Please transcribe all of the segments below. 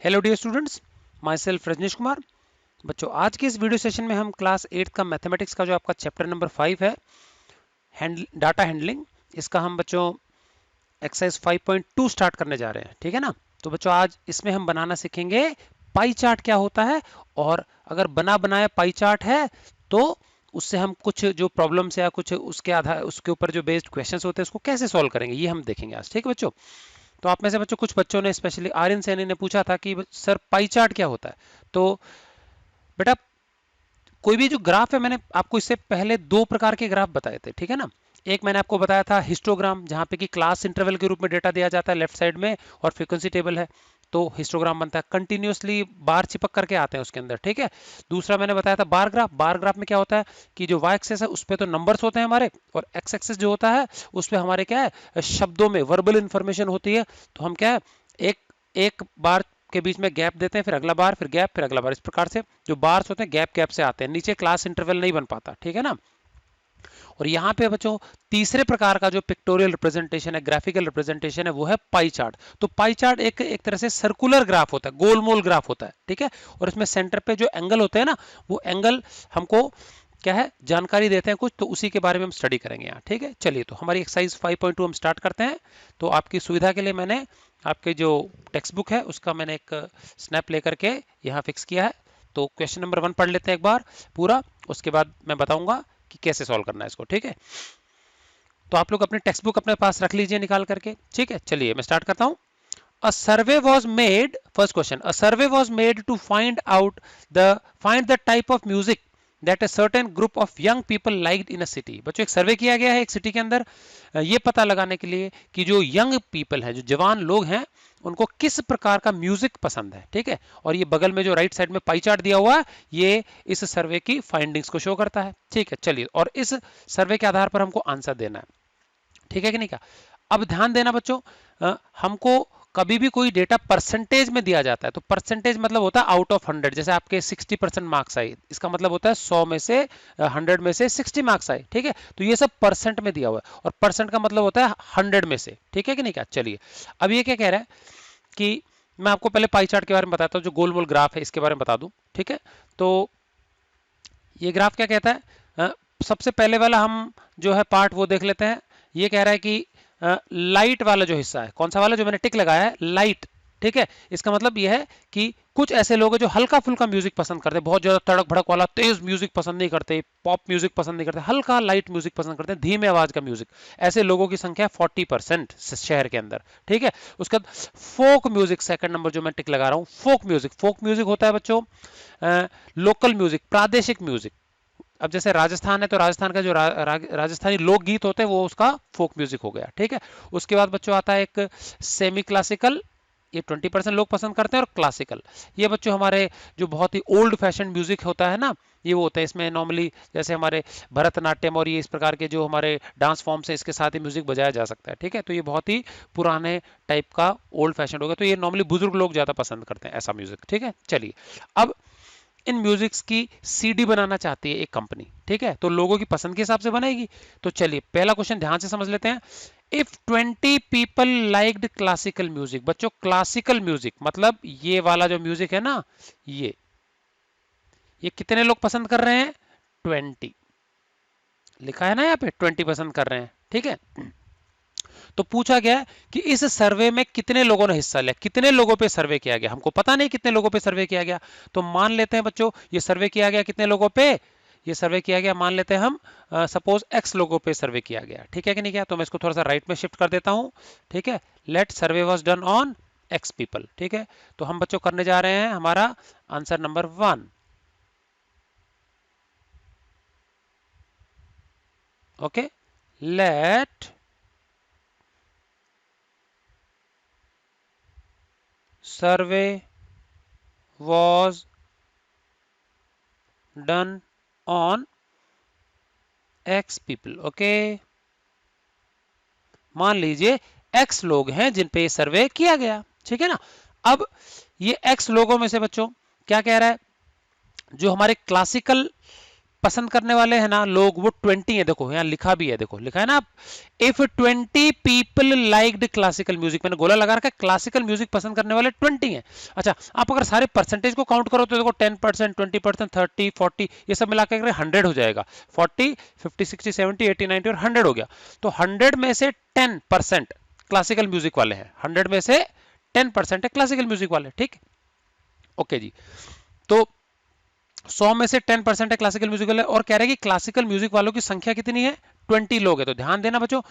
Hello dear students, myself Rajneesh Kumar. बच्चों, आज के इस वीडियो सेशन में हम क्लास 8 का मैथमेटिक्स का जो आपका चैप्टर नंबर 5 है, डाटा हैंडलिंग, इसका हम बच्चों एक्सरसाइज 5.2 स्टार्ट करने जा रहे हैं। ठीक है ना। तो बच्चों, आज इसमें हम बनाना सीखेंगे पाई चार्ट क्या होता है, और अगर बना बनाया पाई चार्ट है तो उससे हम कुछ जो प्रॉब्लम्स या कुछ उसके आधार उसके ऊपर जो बेस्ड क्वेश्चंस होते हैं उसको कैसे सॉल्व करेंगे, ये हम देखेंगे आज। ठीक है बच्चों। तो आप में से बच्चों कुछ बच्चों ने, स्पेशली आर्यन सैनी ने पूछा था कि सर पाई चार्ट क्या होता है। तो बेटा, कोई भी जो ग्राफ है, मैंने आपको इससे पहले दो प्रकार के ग्राफ बताए थे। ठीक है ना। एक मैंने आपको बताया था हिस्टोग्राम, जहां पे कि क्लास इंटरवल के रूप में डेटा दिया जाता है लेफ्ट साइड में, और फ्रीक्वेंसी टेबल है, तो हिस्टोग्राम बनता है। कंटिन्यूसली बार चिपक करके आते हैं उसके अंदर। ठीक है। दूसरा मैंने बताया था बार ग्राफ। बार ग्राफ में क्या होता है कि जो वाई एक्सेस है उस पर तो नंबर्स होते हैं हमारे, और एक्स एक्सेस जो होता है उस पर हमारे क्या है, शब्दों में वर्बल इंफॉर्मेशन होती है। तो हम क्या है, एक एक बार के बीच में गैप देते हैं, फिर अगला बार, फिर गैप, फिर अगला बार। इस प्रकार से जो बार्स होते हैं गैप गैप से आते हैं, नीचे क्लास इंटरवल नहीं बन पाता। ठीक है ना। और यहाँ पे बच्चों तीसरे प्रकार का जो पिक्टोरियल रिप्रेजेंटेशन है, ग्राफिकल रिप्रेजेंटेशन है, वो है पाई चार्ट। तो पाई चार्ट एक तरह से सर्कुलर ग्राफ होता है, गोलमोल ग्राफ होता है। ठीक है। और इसमें सेंटर पे जो एंगल होते हैं ना, वो एंगल हमको क्या है, जानकारी देते हैं कुछ, तो उसी के बारे में हम स्टडी करेंगे यहाँ। ठीक है। चलिए, तो हमारी एक्सरसाइज 5.2 हम स्टार्ट करते हैं। तो आपकी सुविधा के लिए मैंने आपके जो टेक्स्ट बुक है उसका मैंने एक स्नैप लेकर के यहाँ फिक्स किया है। तो क्वेश्चन नंबर 1 पढ़ लेते हैं एक बार पूरा, उसके बाद मैं बताऊंगा कि कैसे सॉल्व करना है इसको। ठीक है। तो आप लोग अपने टेक्स्ट बुक अपने पास रख लीजिए निकाल करके। ठीक है। चलिए मैं स्टार्ट करता हूं। A survey was made, first question, a survey was made to find the type of music that a certain group of young people liked in a city. बच्चों, एक सर्वे किया गया है एक सिटी के अंदर, ये पता लगाने के लिए कि जो यंग पीपल हैं, जो जवान लोग हैं, उनको किस प्रकार का म्यूजिक पसंद है। ठीक है। और ये बगल में जो राइट साइड में पाई चार्ट दिया हुआ है, ये इस सर्वे की फाइंडिंग्स को शो करता है। ठीक है। चलिए, और इस सर्वे के आधार पर हमको आंसर देना है। ठीक है कि नहीं क्या। अब ध्यान देना बच्चों, हमको कभी भी कोई डेटा परसेंटेज में दिया जाता है, तो परसेंटेज मतलब होता है आउट ऑफ 100। जैसे आपके 60% मार्क्स आए, इसका मतलब होता है 100 में से 100 में से 60 मार्क्स आए। ठीक है। तो ये सब परसेंट में दिया हुआ है, और परसेंट का मतलब होता है 100 में से। ठीक है कि नहीं क्या। चलिए, अब ये क्या कह रहा है कि मैं आपको पहले पाई चार्ट के बारे में बताता हूँ, जो गोल मोल ग्राफ है इसके बारे में बता दूं। ठीक है। तो ये ग्राफ क्या कहता है, सबसे पहले वाला हम जो है पार्ट वो देख लेते हैं। ये कह रहा है कि लाइट वाला जो हिस्सा है, कौन सा वाला, जो मैंने टिक लगाया है, लाइट। ठीक है। इसका मतलब यह है कि कुछ ऐसे लोग हैं जो हल्का फुल्का म्यूजिक पसंद करते हैं, बहुत ज्यादा तड़क भड़क वाला तेज म्यूजिक पसंद नहीं करते, पॉप म्यूजिक पसंद नहीं करते, हल्का लाइट म्यूजिक पसंद करते हैं, धीमे आवाज का म्यूजिक। ऐसे लोगों की संख्या 40% शहर के अंदर। ठीक है। उसके बाद फोक म्यूजिक, सेकंड नंबर जो मैं टिक लगा रहा हूं, फोक म्यूजिक। फोक म्यूजिक होता है बच्चों लोकल म्यूजिक, प्रादेशिक म्यूजिक। अब जैसे राजस्थान है तो राजस्थान का जो राजस्थानी लोकगीत होते हैं वो उसका फोक म्यूजिक हो गया। ठीक है। उसके बाद बच्चों आता है एक सेमी क्लासिकल, ये 20% लोग पसंद करते हैं, और क्लासिकल, ये बच्चों हमारे जो बहुत ही ओल्ड फैशन म्यूजिक होता है ना, ये वो होता है। इसमें नॉर्मली जैसे हमारे भरतनाट्यम और ये इस प्रकार के जो हमारे डांस फॉर्म्स है, इसके साथ ही म्यूजिक बजाया जा सकता है। ठीक है। तो ये बहुत ही पुराने टाइप का ओल्ड फैशन होगा, तो ये नॉर्मली बुजुर्ग लोग ज्यादा पसंद करते हैं ऐसा म्यूजिक। ठीक है। चलिए, अब इन म्यूजिक्स की सीडी बनाना चाहती है एक कंपनी। ठीक है। तो लोगों की पसंद के हिसाब से बनेगी। तो चलिए, पहला क्वेश्चन ध्यान से समझ लेते हैं। If 20 people liked classical music, बच्चों क्लासिकल म्यूजिक मतलब ये वाला जो म्यूजिक है ना, ये कितने लोग पसंद कर रहे हैं, 20। लिखा है ना यहाँ पे 20 पसंद कर रहे हैं। ठीक है। तो पूछा गया कि इस सर्वे में कितने लोगों ने हिस्सा लिया, कितने लोगों पे सर्वे किया गया, हमको पता नहीं कितने लोगों पे सर्वे किया गया। तो मान लेते हैं बच्चों ये सर्वे किया गया कितने लोगों पे, ये सर्वे किया गया, मान लेते हैं हम सपोज एक्स लोगों पे सर्वे किया गया। ठीक है कि नहीं किया। तो मैं इसको थोड़ा सा राइट में शिफ्ट कर देता हूं। ठीक है। Let survey was done on X people. ठीक है। तो हम बच्चों करने जा रहे हैं हमारा answer number 1। Okay. Let survey was done on X people. Okay. मान लीजिए X लोग हैं जिन पे सर्वे किया गया। ठीक है ना। अब ये X लोगों में से बच्चों क्या कह रहा है, जो हमारे क्लासिकल पसंद करने वाले हैं ना लोग, वो 20 है। देखो यहाँ लिखा भी है, देखो लिखा है ना, if 20 people liked classical music, मैंने गोला लगा रखा है, क्लासिकल म्यूजिक पसंद करने वाले 20 हैं। अच्छा, आप अगर सारे परसेंटेज को काउंट करो तो देखो 10%, 20%, 30, 40, ये सब मिला के 100 हो जाएगा। 40, 50, 60, 70, 80, 90 और 100 हो गया। तो 100 में से 10% क्लासिकल म्यूजिक वाले हैं, 100 में से 10% है क्लासिकल म्यूजिक वाले, ठीक। ओके जी, तो 100 में से 10% है क्लासिकल म्यूजिक वाले, और कह रहे हैं कि क्लासिकल म्यूजिक वालों की संख्या कितनी है, 20 लोग है। तो ध्यान देना बच्चों,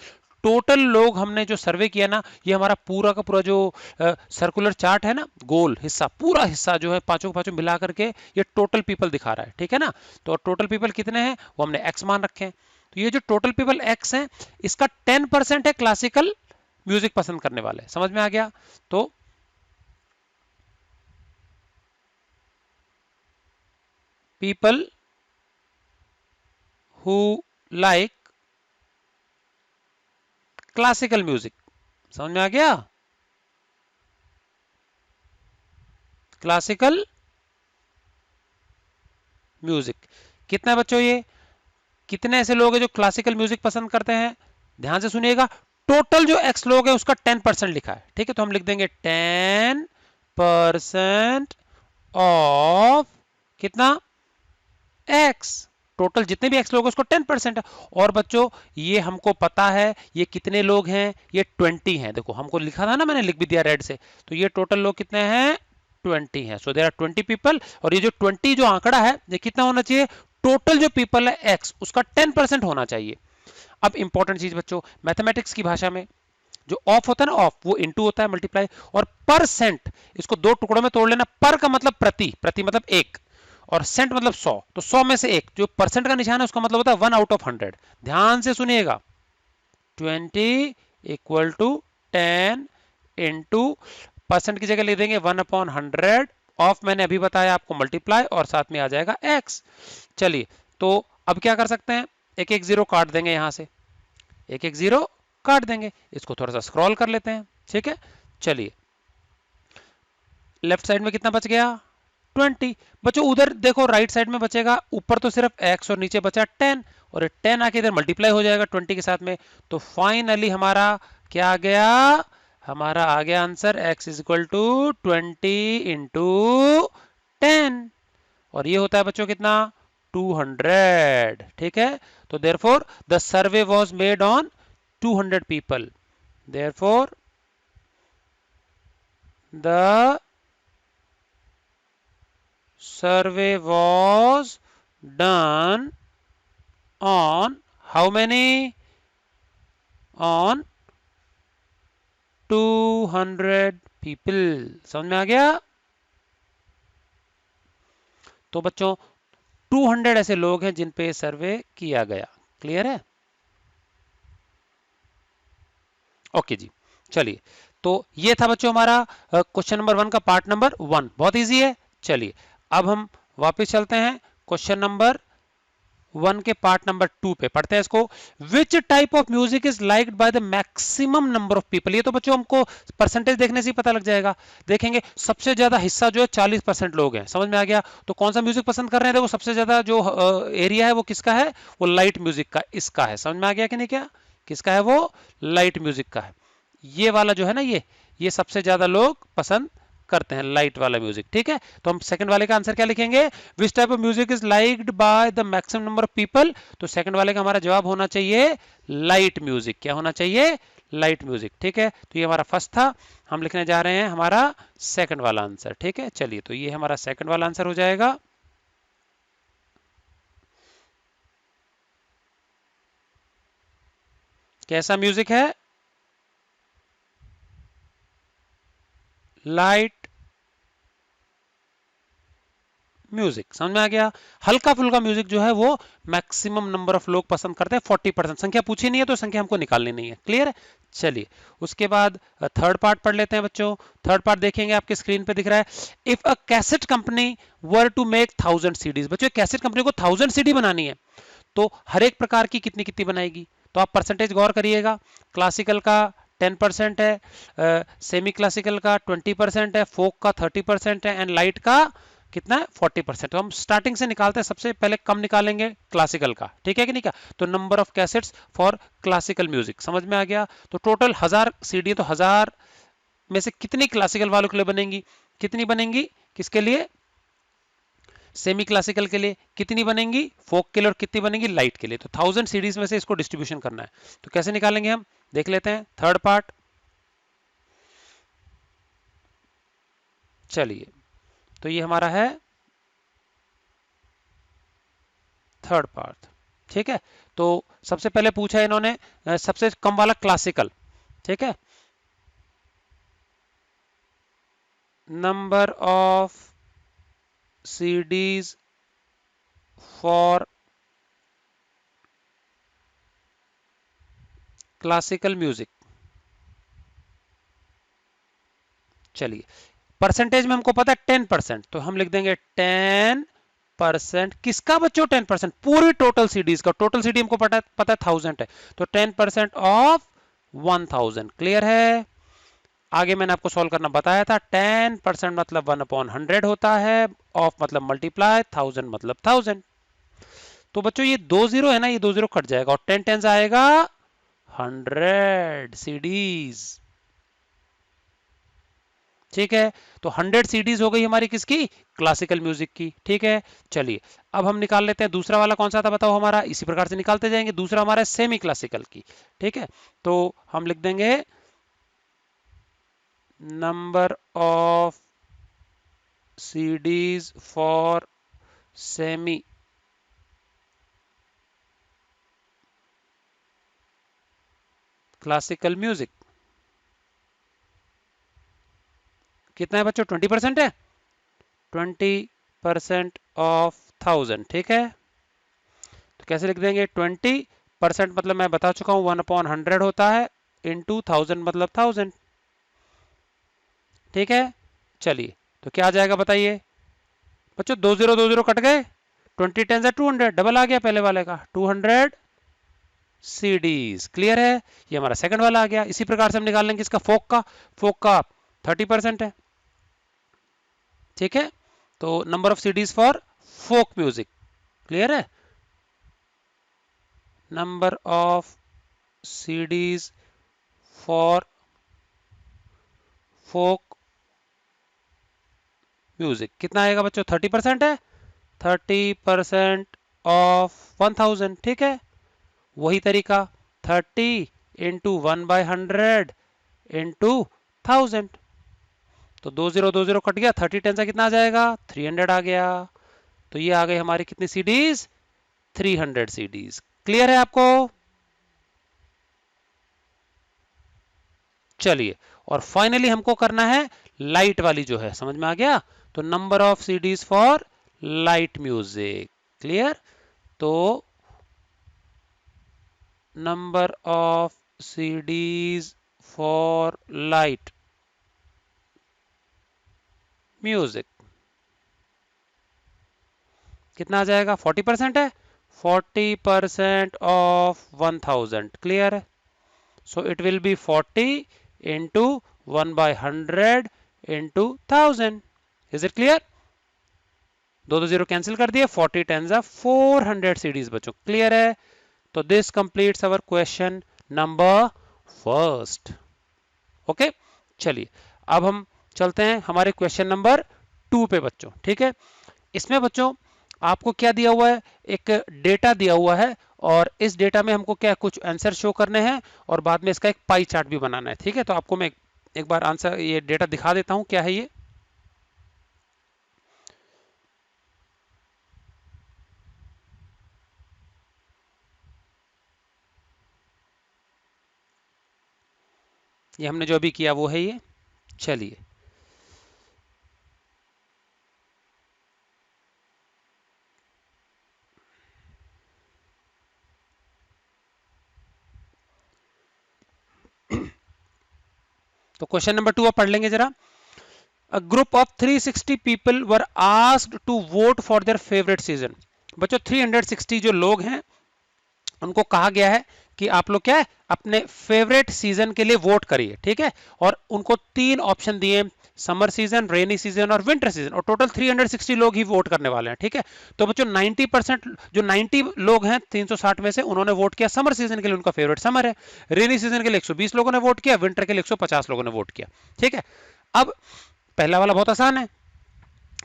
टोटल लोग हमने जो सर्वे किया ना, ये हमारा पूरा का पूरा जो सर्कुलर चार्ट है ना, गोल हिस्सा, पूरा हिस्सा जो है पांचों पांचों मिला करके ये टोटल पीपल दिखा रहा है, ठीक है ना। तो टोटल पीपल कितने हैं वो हमने एक्स मान रखे हैं। तो ये जो टोटल पीपल एक्स है, इसका 10% है क्लासिकल म्यूजिक पसंद करने वाले। समझ में आ गया? तो people who like classical music, समझ में आ गया? क्लासिकल म्यूजिक कितना है बच्चों, ये कितने ऐसे लोग हैं जो क्लासिकल म्यूजिक पसंद करते हैं? ध्यान से सुनिएगा, टोटल जो एक्स लोग हैं उसका 10% लिखा है, ठीक है। तो हम लिख देंगे 10% ऑफ कितना, एक्स। टोटल जितने भी एक्स लोग हैं उसको 10% है। और बच्चों ये हमको पता है ये कितने लोग हैं, ये 20 हैं। देखो हमको लिखा था ना, मैंने लिख भी दिया रेड से। तो ये टोटल लोग कितने हैं, 20 हैं। So there are 20 people. और ये जो 20 जो आंकड़ा है ये कितना होना चाहिए, टोटल जो पीपल है एक्स उसका 10% होना चाहिए। अब इंपॉर्टेंट चीज बच्चों, मैथमेटिक्स की भाषा में जो ऑफ होता है ना, ऑफ वो इनटू होता है, मल्टीप्लाई। और परसेंट, इसको दो टुकड़ों में तोड़ लेना। पर का मतलब प्रति, प्रति मतलब एक, और सेंट मतलब 100। तो 100 में से एक, जो परसेंट का निशान है उसका मतलब होता है 1 आउट ऑफ 100। ध्यान से सुनिएगा, 20 इक्वल टू 10 इंटू, परसेंट की जगह ले देंगे 1/100, ऑफ मैंने अभी बताया आपको मल्टीप्लाई, और साथ में आ जाएगा एक्स। चलिए, तो अब क्या कर सकते हैं, एक एक जीरो काट देंगे, यहां से एक एक जीरो काट देंगे। इसको थोड़ा सा स्क्रॉल कर लेते हैं, ठीक है। चलिए, लेफ्ट साइड में कितना बच गया, 20। बच्चों उधर देखो राइट साइड में बचेगा, ऊपर तो सिर्फ x और नीचे बचा 10, और ये 10 आके इधर मल्टीप्लाई हो जाएगा 20 के साथ में। तो फाइनली हमारा क्या आ गया, हमारा आ गया answer x is equal to 20 into 10, और ये होता है बच्चों कितना, 200, ठीक है। तो therefore the survey was made on 200 people, therefore the survey was done on how many, on 200 people। समझ में आ गया? तो बच्चों 200 ऐसे लोग हैं जिन पे सर्वे किया गया। क्लियर है? ओके जी, चलिए, तो ये था बच्चों हमारा क्वेश्चन नंबर 1 का पार्ट नंबर 1, बहुत इजी है। चलिए, अब हम वापस चलते हैं क्वेश्चन नंबर 1 के पार्ट नंबर 2 पे, पढ़ते हैं इसको। Which type of music is liked by the maximum number of people. ये तो बच्चों हमको परसेंटेज देखने से ही पता लग जाएगा। देखेंगे सबसे ज्यादा हिस्सा जो है 40% लोग हैं। समझ में आ गया? तो कौन सा म्यूजिक पसंद कर रहे हैं, देखो सबसे ज्यादा जो एरिया है वो किसका है, वो लाइट म्यूजिक का, इसका है। समझ में आ गया कि नहीं? क्या किसका है, वो लाइट म्यूजिक का है। ये वाला जो है ना, ये सबसे ज्यादा लोग पसंद करते हैं, लाइट वाला म्यूजिक, ठीक है। तो हम सेकंड वाले का आंसर क्या लिखेंगे, which type of music is liked by the maximum number of people. तो सेकंड वाले का हमारा जवाब होना चाहिए लाइट म्यूजिक। क्या होना चाहिए, लाइट म्यूजिक, ठीक है। तो ये हमारा फर्स्ट था, हम लिखने जा रहे हैं हमारा सेकंड वाला आंसर, ठीक है। चलिए, तो ये हमारा सेकंड वाला आंसर हो जाएगा। कैसा म्यूजिक है, लाइट म्यूजिक। समझ में आ गया? हल्का फुल्का म्यूजिक जो है वो मैक्सिमम नंबर ऑफ लोग पसंद करते हैं, 40%। संख्या पूछी नहीं है तो संख्या हमको निकालनी नहीं है। क्लियर है? चलिए, उसके बाद थर्ड पार्ट पढ़ लेते हैं बच्चों। थर्ड पार्ट देखेंगे, आपके स्क्रीन पे दिख रहा है। If a cassette company were to make 1000 CDs. बच्चों कैसेट कंपनी को 1000 सीडी बनानी है, तो हर एक प्रकार की कितनी कितनी बनाएगी। तो आप परसेंटेज गौर करिएगा, क्लासिकल का 10% है, सेमी क्लासिकल का 20% है, फोक का 30% है, एंड लाइट का कितना है 40%। तो हम स्टार्टिंग से निकालते हैं, सबसे पहले कम निकालेंगे क्लासिकल का, ठीक है कि नहीं क्या। तो number of cassettes for classical music, समझ में आ गया। तो टोटल 1000 सीडी, तो 1000 में से कितनी क्लासिकल वालों के लिए बनेंगी, कितनी बनेंगी किसके लिए, सेमी क्लासिकल के लिए, कितनी बनेंगी फोक के लिए, और कितनी बनेंगी लाइट के लिए। तो 1000 सीडीज में से इसको डिस्ट्रीब्यूशन करना है। तो कैसे निकालेंगे हम, देख लेते हैं थर्ड पार्ट। चलिए, तो ये हमारा है थर्ड पार्ट, ठीक है। तो सबसे पहले पूछा इन्होंने सबसे कम वाला क्लासिकल, ठीक है। Number of CDs for classical music. चलिए, परसेंटेज में हमको पता है 10%, तो हम लिख देंगे 10%। किसका बच्चों 10%, पूरी टोटल सीडीज का। टोटल सीडी हमको पता है 1000 है, तो 10% ऑफ 1000। क्लियर है। आगे मैंने आपको सॉल्व करना बताया था। 10% मतलब 1/100 होता है, ऑफ मतलब मल्टीप्लाई, 1000 मतलब 1000। तो बच्चों ये 2 जीरो है ना, ये 2 जीरो कट जाएगा और 10 टेंस आएगा 100 सीडीज, ठीक है। तो 100 सीडीज हो गई हमारी किसकी, क्लासिकल म्यूजिक की, ठीक है। चलिए, अब हम निकाल लेते हैं दूसरा वाला कौन सा था बताओ हमारा, इसी प्रकार से निकालते जाएंगे। दूसरा हमारा सेमी क्लासिकल की, ठीक है। तो हम लिख देंगे number of CDs for semi classical music. कितना है बच्चों, 20% है, 20% ऑफ 1000, ठीक है। तो कैसे लिख देंगे, 20% मतलब मैं बता चुका हूं 1/100 होता है, इंटू 1000 मतलब 1000, ठीक है। चलिए, तो क्या आ जाएगा बताइए बच्चों, 2 0 कट गए, 20 10 से 200, डबल आ गया पहले वाले का, 200 सीडीज। क्लियर है, ये हमारा सेकंड वाला आ गया। इसी प्रकार से हम निकाल लेंगे इसका फोक का। फोक का 30% है, ठीक है। तो number of CDs for folk music, clear है। Number of CDs for folk music कितना आएगा बच्चों, 30% है, 30% ऑफ 1000, ठीक है। वही तरीका 30 इंटू 1/100 इंटू 1000। तो 2 0 कट गया, 30 10 से कितना आ जाएगा, 300 आ गया। तो ये आ गई हमारी कितनी सीडीज, 300 सीडीज। क्लियर है आपको। चलिए, और फाइनली हमको करना है लाइट वाली जो है, समझ में आ गया। तो number of CDs for light music, clear. तो number of CDs for light music कितना आ जाएगा, 40% है, 40% ऑफ 1000, क्लियर। So it will be 40 into 1/100 into 1000। Is it clear. 2 0 cancel कर दिए, 40 10 400 सीडीज बच्चों, क्लियर है। तो this completes our question number first. Okay, चलिए अब हम चलते हैं हमारे क्वेश्चन नंबर 2 पे बच्चों, ठीक है। इसमें बच्चों आपको क्या दिया हुआ है, एक डेटा दिया हुआ है, और इस डेटा में हमको क्या कुछ आंसर शो करने हैं, और बाद में इसका एक पाई चार्ट भी बनाना है, ठीक है। तो आपको मैं एक बार आंसर ये डेटा दिखा देता हूं, क्या है ये हमने जो अभी किया वो है ये। चलिए, तो क्वेश्चन नंबर 2 आप पढ़ लेंगे जरा। A group of 360 people were asked to vote for their favorite season। बच्चों 360 जो लोग हैं उनको कहा गया है कि आप लोग क्या है अपने फेवरेट सीजन के लिए वोट करिए, ठीक है। और उनको 3 ऑप्शन दिए, समर सीजन, रेनी सीजन और विंटर सीजन, और टोटल 360 लोग ही वोट करने वाले हैं, ठीक है। तो बच्चों 90% जो 90 लोग हैं 360 में से, उन्होंने वोट किया समर सीजन के लिए, उनका फेवरेट समर है। रेनी सीजन के लिए 120 लोगों ने वोट किया, विंटर के लिए 150 लोगों ने वोट किया, ठीक है। अब पहला वाला बहुत आसान है,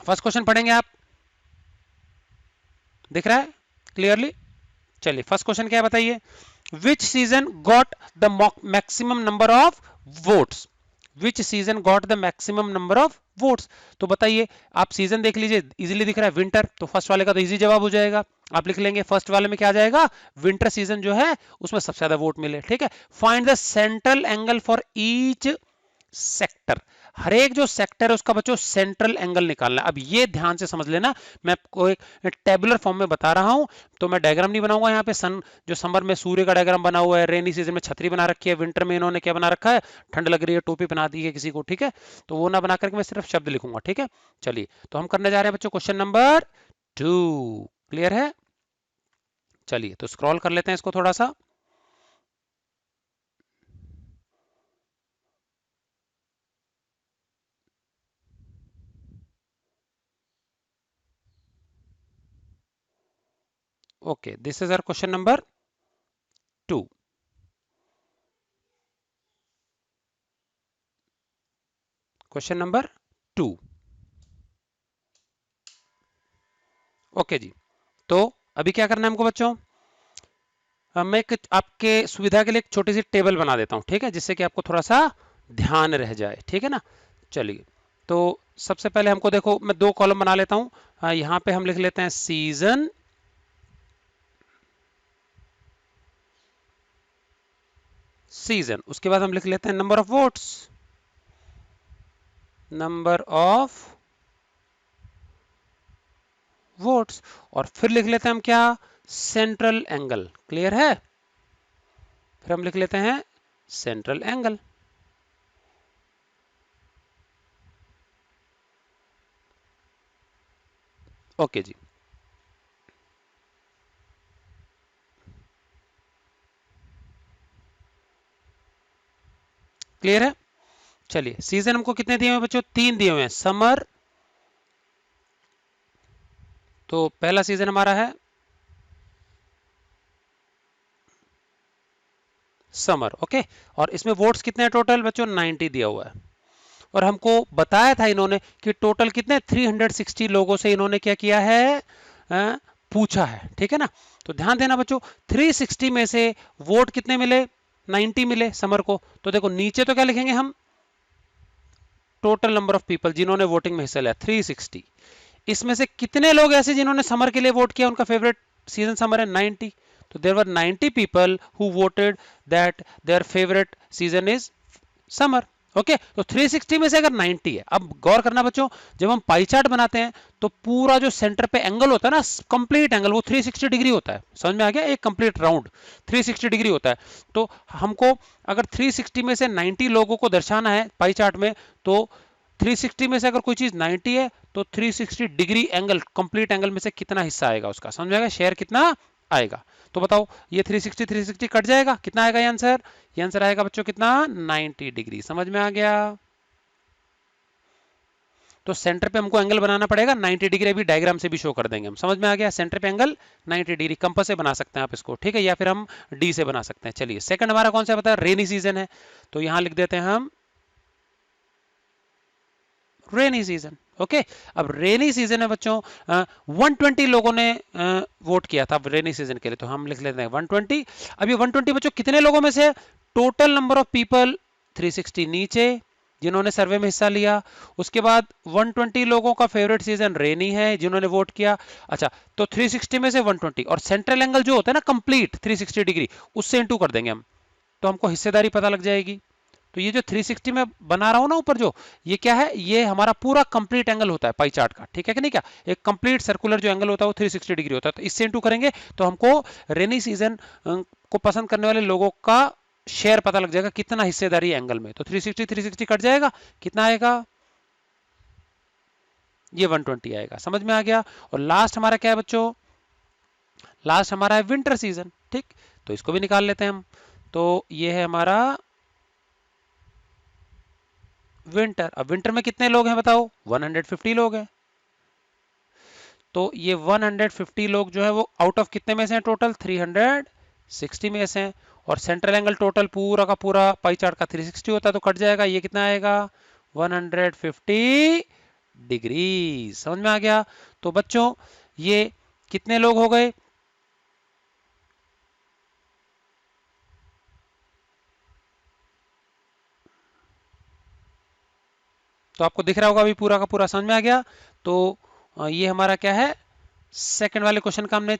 फर्स्ट क्वेश्चन पढ़ेंगे आप, दिख रहा है क्लियरली। चलिए फर्स्ट क्वेश्चन क्या है बताइए, विच season got the maximum number of votes, which season got the maximum number of votes. तो बताइए, आप सीजन देख लीजिए, इजीली दिख रहा है विंटर, तो फर्स्ट वाले का तो इजी जवाब हो जाएगा, आप लिख लेंगे फर्स्ट वाले में क्या आ जाएगा, विंटर सीजन जो है उसमें सबसे ज्यादा वोट मिले, ठीक है। Find the central angle for each sector, हर एक जो सेक्टर है उसका बच्चों सेंट्रल एंगल निकालना है। अब ये ध्यान से समझ लेना, मैं आपको एक टेबुलर फॉर्म में बता रहा हूं, तो मैं डायग्राम नहीं बनाऊंगा यहाँ पे। सन जो समर में सूर्य का डायग्राम बना हुआ है, रेनी सीजन में छतरी बना रखी है, विंटर में इन्होंने क्या बना रखा है, ठंड लग रही है टोपी बना दी है किसी को, ठीक है। तो वो ना बना करके मैं सिर्फ शब्द लिखूंगा, ठीक है। चलिए तो हम करने जा रहे हैं बच्चों क्वेश्चन नंबर 2, क्लियर है। चलिए तो स्क्रॉल कर लेते हैं इसको थोड़ा सा। Okay, this is our question number 2। Question number 2, okay जी। तो अभी क्या करना है हमको बच्चों, मैं एक आपके सुविधा के लिए एक छोटी सी टेबल बना देता हूं, ठीक है, जिससे कि आपको थोड़ा सा ध्यान रह जाए, ठीक है ना। चलिए तो सबसे पहले हमको देखो, मैं 2 कॉलम बना लेता हूं। यहां पे हम लिख लेते हैं सीजन, सीजन, उसके बाद हम लिख लेते हैं number of votes, number of votes, और फिर लिख लेते हैं हम क्या, सेंट्रल एंगल, क्लियर है। फिर हम लिख लेते हैं सेंट्रल एंगल, ओके जी। क्लियर है। चलिए सीजन हमको कितने दिए हुए बच्चों, 3 दिए हुए हैं, समर, तो पहला सीजन हमारा है समर, ओके। और इसमें वोट्स कितने हैं टोटल बच्चों, 90 दिया हुआ है। और हमको बताया था इन्होंने कि टोटल कितने 360 लोगों से इन्होंने क्या किया है, पूछा है, ठीक है ना। तो ध्यान देना बच्चों, 360 में से वोट कितने मिले, 90 मिले समर को। तो देखो नीचे तो क्या लिखेंगे हम, टोटल नंबर ऑफ पीपल जिन्होंने वोटिंग में हिस्सा लिया 360, इसमें से कितने लोग ऐसे जिन्होंने समर के लिए वोट किया, उनका फेवरेट सीजन समर है 90, तो there were 90 people who voted that their favourite season is summer, okay. तो 360 में से अगर 90 है, अब गौर करना बच्चों, जब हम पाई चार्ट बनाते हैं तो पूरा जो सेंटर पे एंगल होता है ना, कंप्लीट एंगल, वो 360 डिग्री होता है, समझ में आ गया, एक कंप्लीट राउंड 360 डिग्री होता है। तो हमको अगर 360 में से 90 लोगों को दर्शाना है पाई चार्ट में, तो 360 में से अगर कोई चीज 90 है तो 360 डिग्री एंगल, कंप्लीट एंगल में से कितना हिस्सा आएगा उसका, समझ में आएगा, शेयर कितना आएगा। तो बताओ ये 360 कट जाएगा, कितना आएगा ये आंसर, ये आंसर आएगा बच्चों कितना, 90 डिग्री, समझ में आ गया। तो सेंटर पे हमको एंगल बनाना पड़ेगा 90 डिग्री, अभी डायग्राम से भी शो कर देंगे हम, समझ में आ गया। सेंटर पे एंगल 90 डिग्री, कंपास से बना सकते हैं आप इसको, ठीक है, या फिर हम डी से बना सकते हैं। चलिए सेकंड हमारा कौन सा बताया, रेनी सीजन है, तो यहां लिख देते हैं हम रेनी सीजन, ओके। अब रेनी सीजन है बच्चों, 120 लोगों ने वोट किया था रेनी सीजन के लिए, तो हम लिख लेते हैं 120। अब ये 120 बच्चों कितने लोगों में से, टोटल नंबर ऑफ पीपल 360 नीचे जिन्होंने सर्वे में हिस्सा लिया, उसके बाद 120 लोगों का फेवरेट सीजन रेनी है जिन्होंने वोट किया, अच्छा। तो 360 में से 120, और सेंट्रल एंगल जो होता है ना कंप्लीट 360 डिग्री, उससे इंटू कर देंगे हम, तो हमको हिस्सेदारी पता लग जाएगी। तो ये जो 360 में बना रहा हूं ना ऊपर जो, ये क्या है, ये हमारा पूरा कंप्लीट एंगल होता है पाई चार्ट का, ठीक है कि नहीं, क्या एक कंप्लीट सर्कुलर जो एंगल होता है वो 360 डिग्री होता है। तो इससे इंटू करेंगे तो हमको रेनी सीजन को पसंद करने वाले लोगों का शेयर पता लग जाएगा, कितना हिस्सेदारी एंगल में। तो 360 कट जाएगा, कितना आएगा, ये 120 आएगा, समझ में आ गया। और लास्ट हमारा क्या है बच्चों, लास्ट हमारा है विंटर सीजन, ठीक, तो इसको भी निकाल लेते हैं हम। तो ये है हमारा विंटर। अब विंटर में कितने लोग हैं बताओ, 150 लोग हैं। तो ये 150 लोग जो है वो आउट ऑफ कितने में से हैं, टोटल 360 में से हैं। और सेंट्रल एंगल टोटल पूरा का पूरा पाई चार्ट का 360 होता है, तो कट जाएगा, ये कितना आएगा 150 डिग्री। समझ में आ गया। तो बच्चों ये कितने लोग हो गए, तो आपको दिख रहा होगा अभी पूरा का पूरा, समझ में आ गया। तो ये हमारा क्या है, सेकंड वाले क्वेश्चन का हमने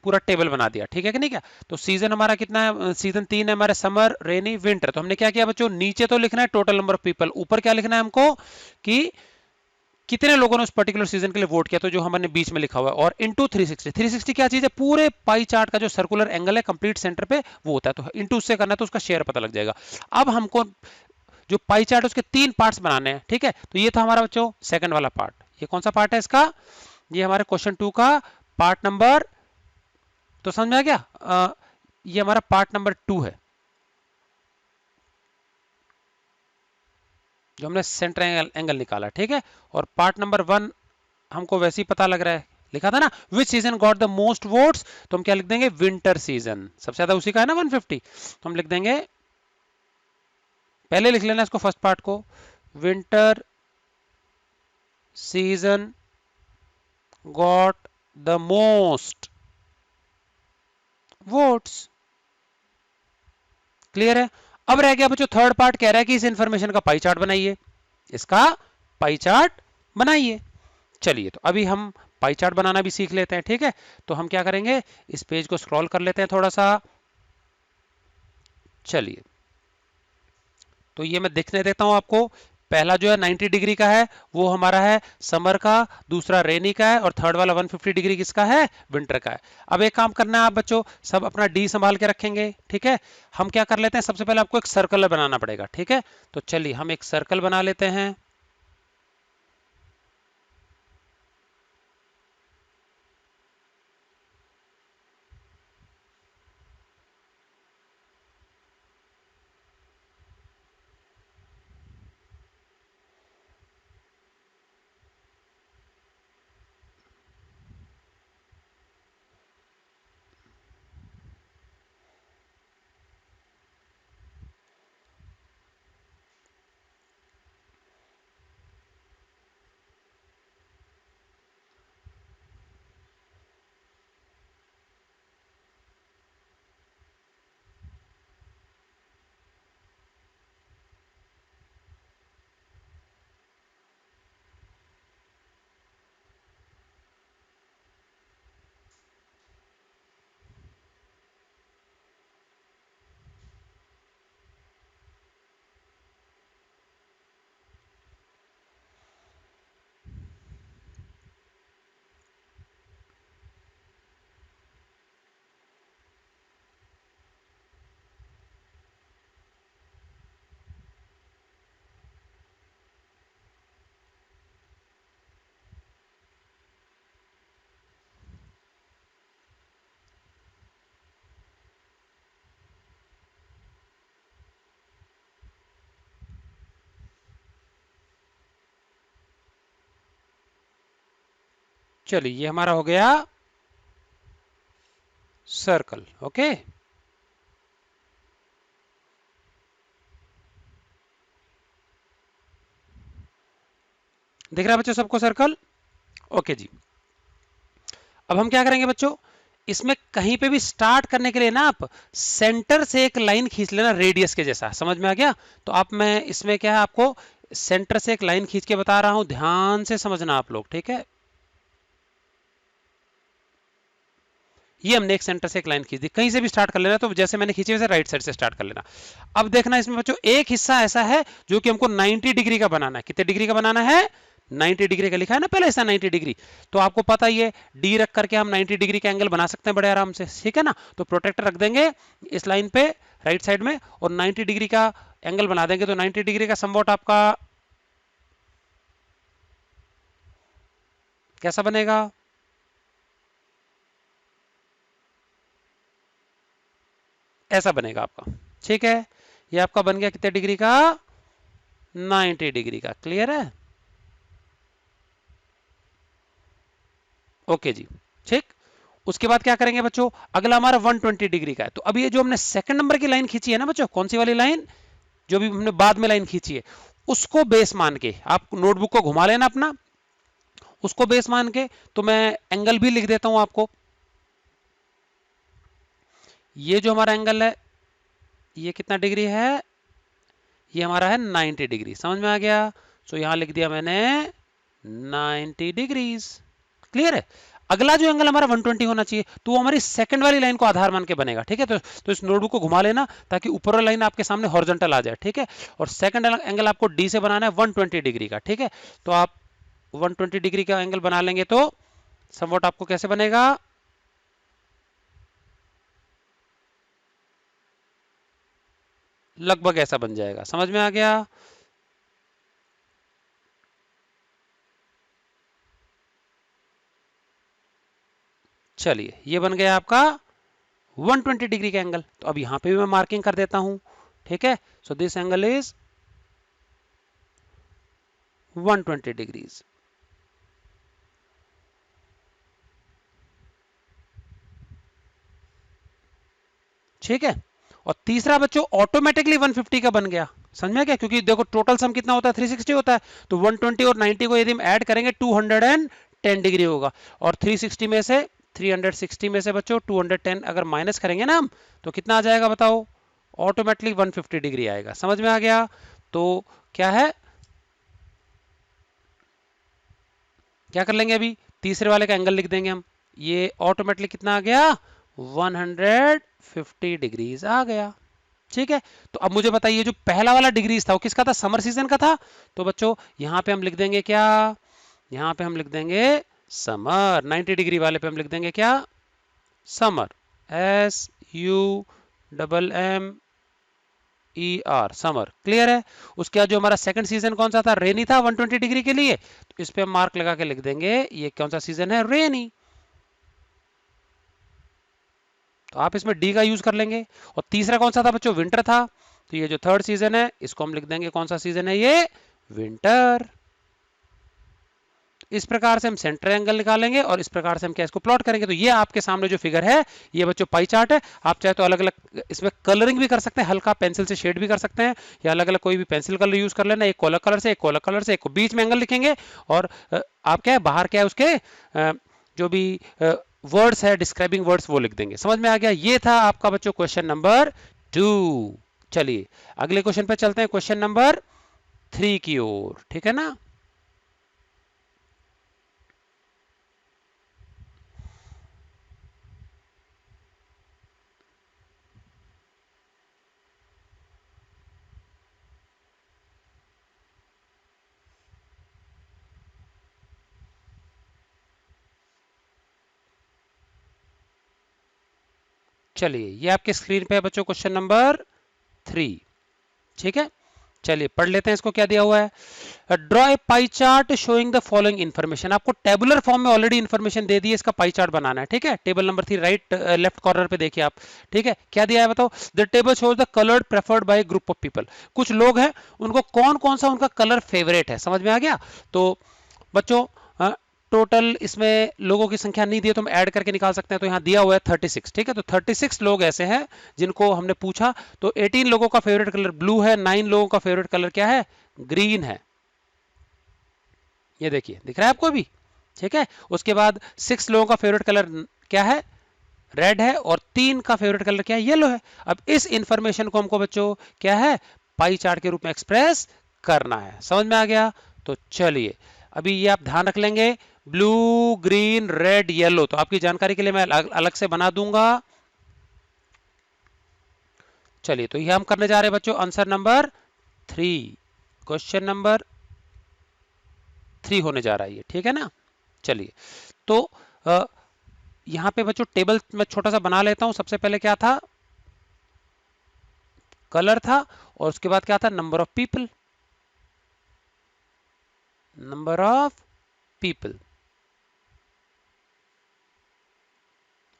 पूरा टेबल बना दिया, ठीक है कि नहीं। क्या तो सीजन हमारा कितना है, सीजन 3 है हमारे, समर रेनी विंटर। तो हमने क्या किया बच्चों, नीचे तो लिखना है टोटल नंबर ऑफ पीपल, ऊपर क्या लिखना है हमको कि कितने लोगों ने उस पर्टिकुलर सीजन के लिए वोट किया, तो जो हमने बीच में लिखा हुआ है। और इंटू 360, 360 क्या चीज है, पूरे पाई चार्ट का जो सर्कुलर एंगल है कंप्लीट सेंटर पे वो होता है, तो इंटू उससे करना है तो उसका शेयर पता लग जाएगा। अब हमको जो पाई चार्ट है उसके 3 पार्ट्स बनाने हैं, ठीक है। तो ये था हमारा बच्चों सेकंड वाला पार्ट। ये कौन सा पार्ट है इसका, ये हमारे क्वेश्चन 2 का पार्ट नंबर, तो समझ में आ गया। ये हमारा पार्ट नंबर 2 है, जो हमने सेंटर एंगल निकाला, ठीक है। और पार्ट नंबर 1 हमको वैसे ही पता लग रहा है, लिखा था ना विच season got the most votes, तो हम क्या लिख देंगे, विंटर सीजन, सबसे ज्यादा उसी का है ना 150, तो हम लिख देंगे, पहले लिख लेना इसको फर्स्ट पार्ट को, winter season got the most votes. Clear है। अब रह गया बच्चों थर्ड पार्ट, कह रहा है कि इस इंफॉर्मेशन का पाई चार्ट बनाइए, इसका पाई चार्ट बनाइए। चलिए तो अभी हम पाई चार्ट बनाना भी सीख लेते हैं, ठीक है। तो हम क्या करेंगे, इस पेज को स्क्रॉल कर लेते हैं थोड़ा सा। चलिए तो ये मैं दिखने देता हूं आपको। पहला जो है 90 डिग्री का है वो हमारा है समर का, दूसरा रेनी का है, और थर्ड वाला 150 डिग्री किसका है, विंटर का है। अब एक काम करना है आप बच्चों, सब अपना डी संभाल के रखेंगे, ठीक है। हम क्या कर लेते हैं, सबसे पहले आपको एक सर्कल बनाना पड़ेगा, ठीक है। तो चलिए हम एक सर्कल बना लेते हैं। चलिए ये हमारा हो गया सर्कल, ओके। दिख रहा है बच्चों सबको सर्कल, ओके जी। अब हम क्या करेंगे बच्चों, इसमें कहीं पे भी स्टार्ट करने के लिए ना आप सेंटर से एक लाइन खींच लेना रेडियस के जैसा, समझ में आ गया। तो आप, मैं इसमें क्या है आपको सेंटर से एक लाइन खींच के बता रहा हूं, ध्यान से समझना आप लोग, ठीक है। ये हमने एक सेंटर से एक लाइन खींच दी, कहीं से भी स्टार्ट कर लेना, तो जैसे मैंने खींची वैसे राइट साइड से स्टार्ट कर लेना। अब देखना इसमें बच्चों एक हिस्सा ऐसा है जो कि हमको 90 डिग्री का बनाना है। कितने डिग्री का बनाना है, 90 डिग्री का लिखा है ना पहले हिस्सा 90 डिग्री। तो आपको पता ही है डी रख करके हम 90 डिग्री का एंगल बना सकते हैं बड़े आराम से, ठीक है ना। तो प्रोटेक्टर रख देंगे इस लाइन पे राइट साइड में, और 90 डिग्री का एंगल बना देंगे। तो 90 डिग्री का समवॉट आपका कैसा बनेगा, ऐसा बनेगा आपका। ठीक है, ये आपका बन गया कितने डिग्री का? 90 डिग्री का। क्लियर है? ओके जी। ठीक, उसके बाद क्या करेंगे बच्चों, अगला हमारा 120 डिग्री का है। तो अभी ये जो हमने सेकंड नंबर की लाइन खींची है ना बच्चों, कौन सी वाली लाइन, जो भी हमने बाद में लाइन खींची है, उसको बेस मान के आप नोटबुक को घुमा लेना अपना, उसको बेस मान के। तो मैं एंगल भी लिख देता हूं आपको। ये जो हमारा एंगल है, ये कितना डिग्री है? ये हमारा है 90 डिग्री। समझ में आ गया? तो यहां लिख दिया मैंने 90 डिग्रीज। क्लियर है? अगला जो एंगल हमारा 120 होना चाहिए, तो वो हमारी सेकंड वाली लाइन को आधार मान के बनेगा। ठीक है, तो इस नोटबुक को घुमा लेना ताकि ऊपर वाली लाइन आपके सामने हॉरिजॉन्टल आ जाए। ठीक है, और सेकंड एंगल आपको डी से बनाना है 120 डिग्री का। ठीक है, तो आप 120 डिग्री का एंगल बना लेंगे तो समवॉट आपको कैसे बनेगा? लगभग ऐसा बन जाएगा। समझ में आ गया? चलिए, ये बन गया आपका 120 डिग्री का एंगल। तो अब यहां पे भी मैं मार्किंग कर देता हूं। ठीक है, so this angle is 120 degrees. ठीक है, और तीसरा बच्चों ऑटोमेटिकली 150 का बन गया। समझ में क्या? क्योंकि देखो टोटल सम कितना होता है, 360 होता है। तो 120 और 90 को यदि हम ऐड करेंगे 210 डिग्री होगा। और 360 में से 360 में से बच्चों 210 अगर माइनस करेंगे ना हम, तो कितना आ जाएगा बताओ? ऑटोमेटिकली 150 डिग्री आएगा। समझ में आ गया? तो क्या है, क्या कर लेंगे अभी, तीसरे वाले का एंगल लिख देंगे हम। ये ऑटोमेटिकली कितना आ गया? 150 डिग्रीज आ गया। ठीक है, तो अब मुझे बताइए जो पहला वाला डिग्रीज था वो किसका था? समर सीजन का था। तो बच्चों यहां पे हम लिख देंगे क्या? यहां पे हम लिख देंगे समर। 90 डिग्री वाले पे हम लिख देंगे क्या? समर। SUMMER, summer. क्लियर है? उसके बाद जो हमारा सेकंड सीजन कौन सा था? रेनी था 120 डिग्री के लिए। तो इस पे हम मार्क लगा के लिख देंगे ये कौन सा सीजन है? रेनी। तो आप इसमें डी का यूज कर लेंगे। और तीसरा कौन सा था बच्चों? विंटर था। तो ये जो थर्ड सीजन है इसको हम लिख देंगे कौन सा सीजन है? ये विंटर। इस प्रकार से हम सेंटर एंगल निकालेंगे और इस प्रकार से हम क्या इसको प्लॉट करेंगे। तो ये आपके सामने जो फिगर है ये बच्चों पाई चार्ट है। आप चाहे तो अलग अलग इसमें कलरिंग भी कर सकते हैं, हल्का पेंसिल से शेड भी कर सकते हैं, या अलग अलग कोई भी पेंसिल कलर यूज कर लेना। एक कॉलर कलर से, एक कॉलर कलर से, एक बीच में एंगल लिखेंगे। और आप क्या है बाहर क्या है उसके जो भी वर्ड्स है, डिस्क्राइबिंग वर्ड्स, वो लिख देंगे। समझ में आ गया? ये था आपका बच्चों क्वेश्चन नंबर 2। चलिए अगले क्वेश्चन पे चलते हैं, क्वेश्चन नंबर 3 की ओर। ठीक है ना? चलिए ये आपके स्क्रीन पे है बच्चों क्वेश्चन नंबर 3। ठीक है, चलिए पढ़ लेते हैं इसको क्या दिया हुआ है। Draw a pie chart showing the following information. आपको टेबुलर फॉर्म में ऑलरेडी इन्फॉर्मेशन दे दी है, इसका पाई चार्ट बनाना है। ठीक है, table number 3 right left corner पे देखिए आप। ठीक है, क्या दिया है बताओ? The table shows the coloured preferred bye group of people. कुछ लोग हैं उनको कौन कौन सा उनका कलर फेवरेट है। समझ में आ गया? तो बच्चों टोटल इसमें लोगों की संख्या नहीं दी है तो हम ऐड करके निकाल सकते हैं। तो यहाँ दिया हुआ है 36। ठीक है, तो 36 लोग ऐसे हैं जिनको हमने पूछा। तो 18 लोगों का फेवरेट कलर ब्लू है, 9 लोगों का फेवरेट कलर क्या है? ग्रीन है। ये देखिए, दिख रहा है आपको अभी? ठीक है, उसके बाद 6 लोगों का फेवरेट कलर क्या है? रेड है। और 3 का फेवरेट कलर क्या है? येलो है। अब इस इंफॉर्मेशन को हमको बच्चों क्या है? पाई चार्ट के रूप में एक्सप्रेस करना है। समझ में आ गया? तो चलिए अभी ये आप ध्यान रख लेंगे, ब्लू, ग्रीन, रेड, येलो। तो आपकी जानकारी के लिए मैं अलग से बना दूंगा। चलिए तो ये हम करने जा रहे हैं बच्चों आंसर नंबर 3। क्वेश्चन नंबर 3 होने जा रहा है ये। ठीक है ना? चलिए तो यहां पे बच्चों टेबल मैं छोटा सा बना लेता हूं। सबसे पहले क्या था? कलर था। और उसके बाद क्या था? Number of people. Number of people.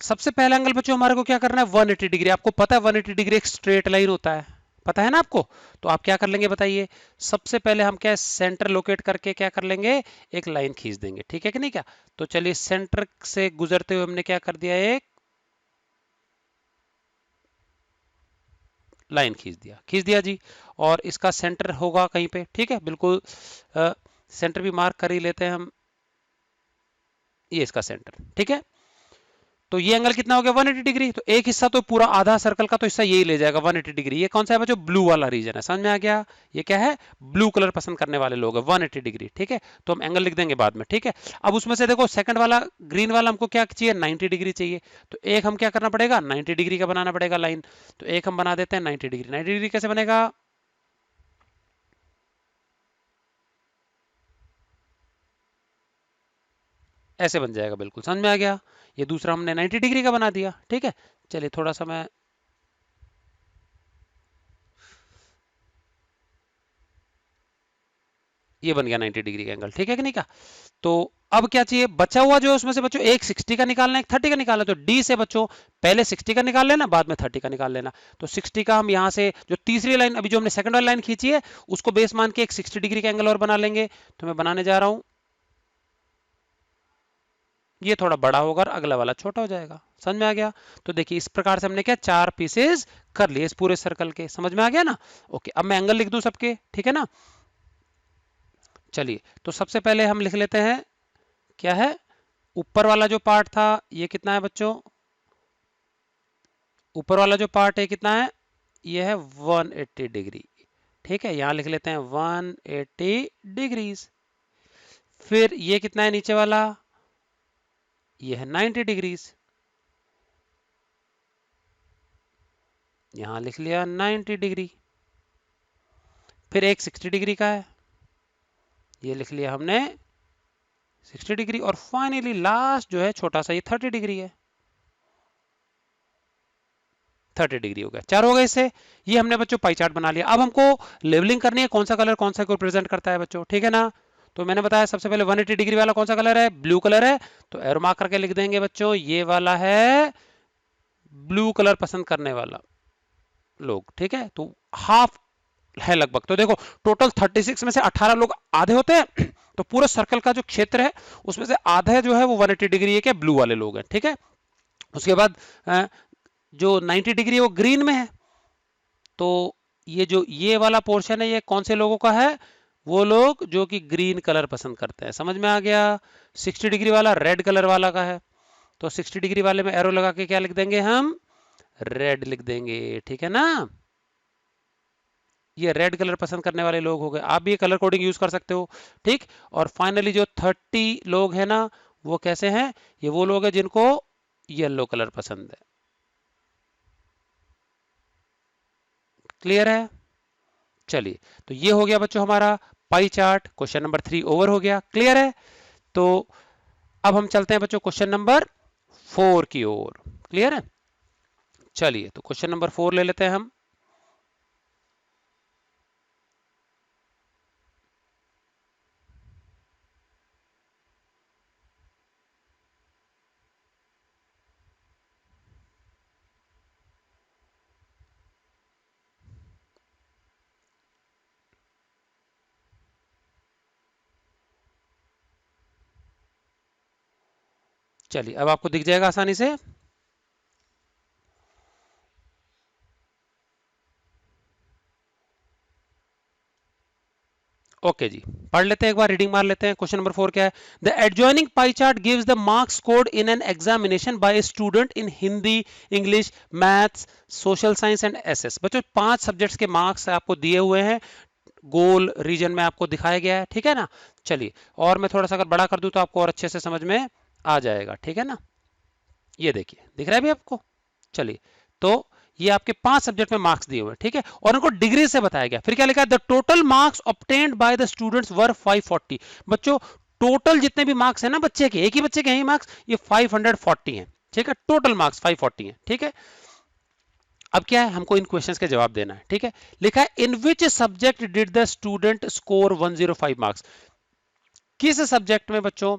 सबसे पहला एंगल बच्चों हमारे को क्या करना है 180 डिग्री। आपको पता है 180 डिग्री एक स्ट्रेट लाइन होता है, पता है ना आपको। तो आप क्या कर लेंगे बताइए, सबसे पहले हम क्या सेंटर लोकेट करके क्या कर लेंगे, एक लाइन खींच देंगे, ठीक है कि नहीं क्या। तो चलिए सेंटर से गुजरते हुए हमने क्या कर दिया, एक लाइन खींच दिया जी। और इसका सेंटर होगा कहीं पे, ठीक है बिल्कुल। सेंटर भी मार्क कर ही लेते हैं हम, ये इसका सेंटर, ठीक है। तो ये एंगल कितना हो गया 180 डिग्री। तो एक हिस्सा तो पूरा आधा सर्कल का तो हिस्सा यही ले जाएगा 180 डिग्री। ये कौन सा है बच्चों, ब्लू वाला रीजन है, समझ में आ गया। ये क्या है, ब्लू कलर पसंद करने वाले लोग है 180 डिग्री, ठीक है। तो हम एंगल लिख देंगे बाद में, ठीक है। अब उसमें से देखो सेकंड वाला ग्रीन वाला हमको क्या चाहिए 90 डिग्री चाहिए। तो एक हम क्या करना पड़ेगा 90 डिग्री का बनाना पड़ेगा लाइन। तो एक हम बना देते हैं 90 डिग्री। 90 डिग्री कैसे बनेगा, ऐसे बन जाएगा, बिल्कुल समझ में आ गया। ये दूसरा हमने 90 डिग्री का बना दिया, ठीक है। चलिए थोड़ा सा मैं, ये बन गया 90 डिग्री का एंगल, ठीक है कि नहीं का। तो अब क्या चाहिए, बचा हुआ जो है उसमें से बच्चों एक 60 का निकालना है, एक 30 का निकालना है। तो डी से बच्चों पहले 60 का निकाल लेना, बाद में 30 का निकाल लेना। तो 60 का हम यहाँ से जो तीसरी लाइन अभी जो हमने सेकंड वाली लाइन खींची है उसको बेस मान के एक 60 डिग्री का एंगल और बना लेंगे। तो मैं बनाने जा रहा हूं, ये थोड़ा बड़ा होगा और अगला वाला छोटा हो जाएगा, समझ में आ गया। तो देखिए इस प्रकार से हमने क्या चार पीसेस कर लिए इस पूरे सर्कल के, समझ में आ गया ना। ओके, अब मैं एंगल लिख दूं सबके, ठीक है ना। चलिए तो सबसे पहले हम लिख लेते हैं, क्या है ऊपर वाला जो पार्ट था ये कितना है बच्चों, ऊपर वाला जो पार्ट है कितना है, ये है 180 डिग्री, ठीक है। यहां लिख लेते हैं 180 डिग्रीज। फिर ये कितना है नीचे वाला, ये है 90 डिग्रीज, यहां लिख लिया 90 डिग्री। फिर एक 60 डिग्री का है, ये लिख लिया हमने 60 डिग्री। और फाइनली लास्ट जो है छोटा सा, ये 30 डिग्री है, 30 डिग्री हो गया। चार हो गए इससे। ये हमने बच्चों पाई चार्ट बना लिया। अब हमको लेवलिंग करनी है, कौन सा कलर कौन सा को रिप्रेजेंट करता है बच्चों, ठीक है ना। तो मैंने बताया सबसे पहले 180 डिग्री वाला कौन सा कलर है, ब्लू कलर है। तो एरो मार्क करके लिख देंगे बच्चों, ये वाला है ब्लू कलर पसंद करने वाला लोग, ठीक है। तो हाफ है लगभग। तो देखो टोटल 36 में से 18 लोग आधे होते हैं। तो पूरे सर्कल का जो क्षेत्र है उसमें से आधे जो है वो 180 डिग्री है, क्या ब्लू वाले लोग हैं, ठीक है। उसके बाद जो 90 डिग्री है वो ग्रीन में है। तो ये जो ये वाला पोर्शन है ये कौन से लोगों का है, वो लोग जो कि ग्रीन कलर पसंद करते हैं, समझ में आ गया। 60 डिग्री वाला रेड कलर वाला का है। तो 60 डिग्री वाले में एरो लगा के क्या लिख देंगे हम, रेड लिख देंगे, ठीक है ना। ये रेड कलर पसंद करने वाले लोग हो गए, आप भी ये कलर कोडिंग यूज कर सकते हो, ठीक। और फाइनली जो 30 लोग हैं ना, वो कैसे हैं, ये वो लोग हैं जिनको येलो कलर पसंद है। क्लियर है। चलिए तो ये हो गया बच्चों हमारा pie chart. Question number 3 over हो गया, क्लियर है। तो अब हम चलते हैं बच्चों क्वेश्चन नंबर 4 की ओर, क्लियर है। चलिए तो क्वेश्चन नंबर 4 ले लेते हैं हम। चलिए अब आपको दिख जाएगा आसानी से। ओके जी, पढ़ लेते हैं एक बार, रीडिंग मार लेते हैं। क्वेश्चन नंबर 4 क्या है, the adjoining pie chart gives the marks scored in an examination by a student in Hindi, English, maths, social science and SS. बच्चों 5 सब्जेक्ट्स के मार्क्स आपको दिए हुए हैं, गोल रीजन में आपको दिखाया गया है, ठीक है ना। चलिए और मैं थोड़ा सा अगर बड़ा कर दूं तो आपको और अच्छे से समझ में आ जाएगा, ठीक है ना। ये देखिए दिख रहा है भी आपको। चलिए तो ये आपके 5 सब्जेक्ट में मार्क्स दिए हुए, ठीक है। और उनको डिग्री से बताया गया। फिर क्या लिखा है, the total marks obtained by the students were 540। बच्चों टोटल जितने भी मार्क्स है ना बच्चे के, एक ही बच्चे के हैं मार्क्स, ये 540 हैं, ठीक है। टोटल मार्क्स 540 हैं, ठीक है। अब क्या है, हमको इन क्वेश्चंस के जवाब देना है, ठीक है। लिखा है in which subject did the student score 105 marks. किस सब्जेक्ट में बच्चों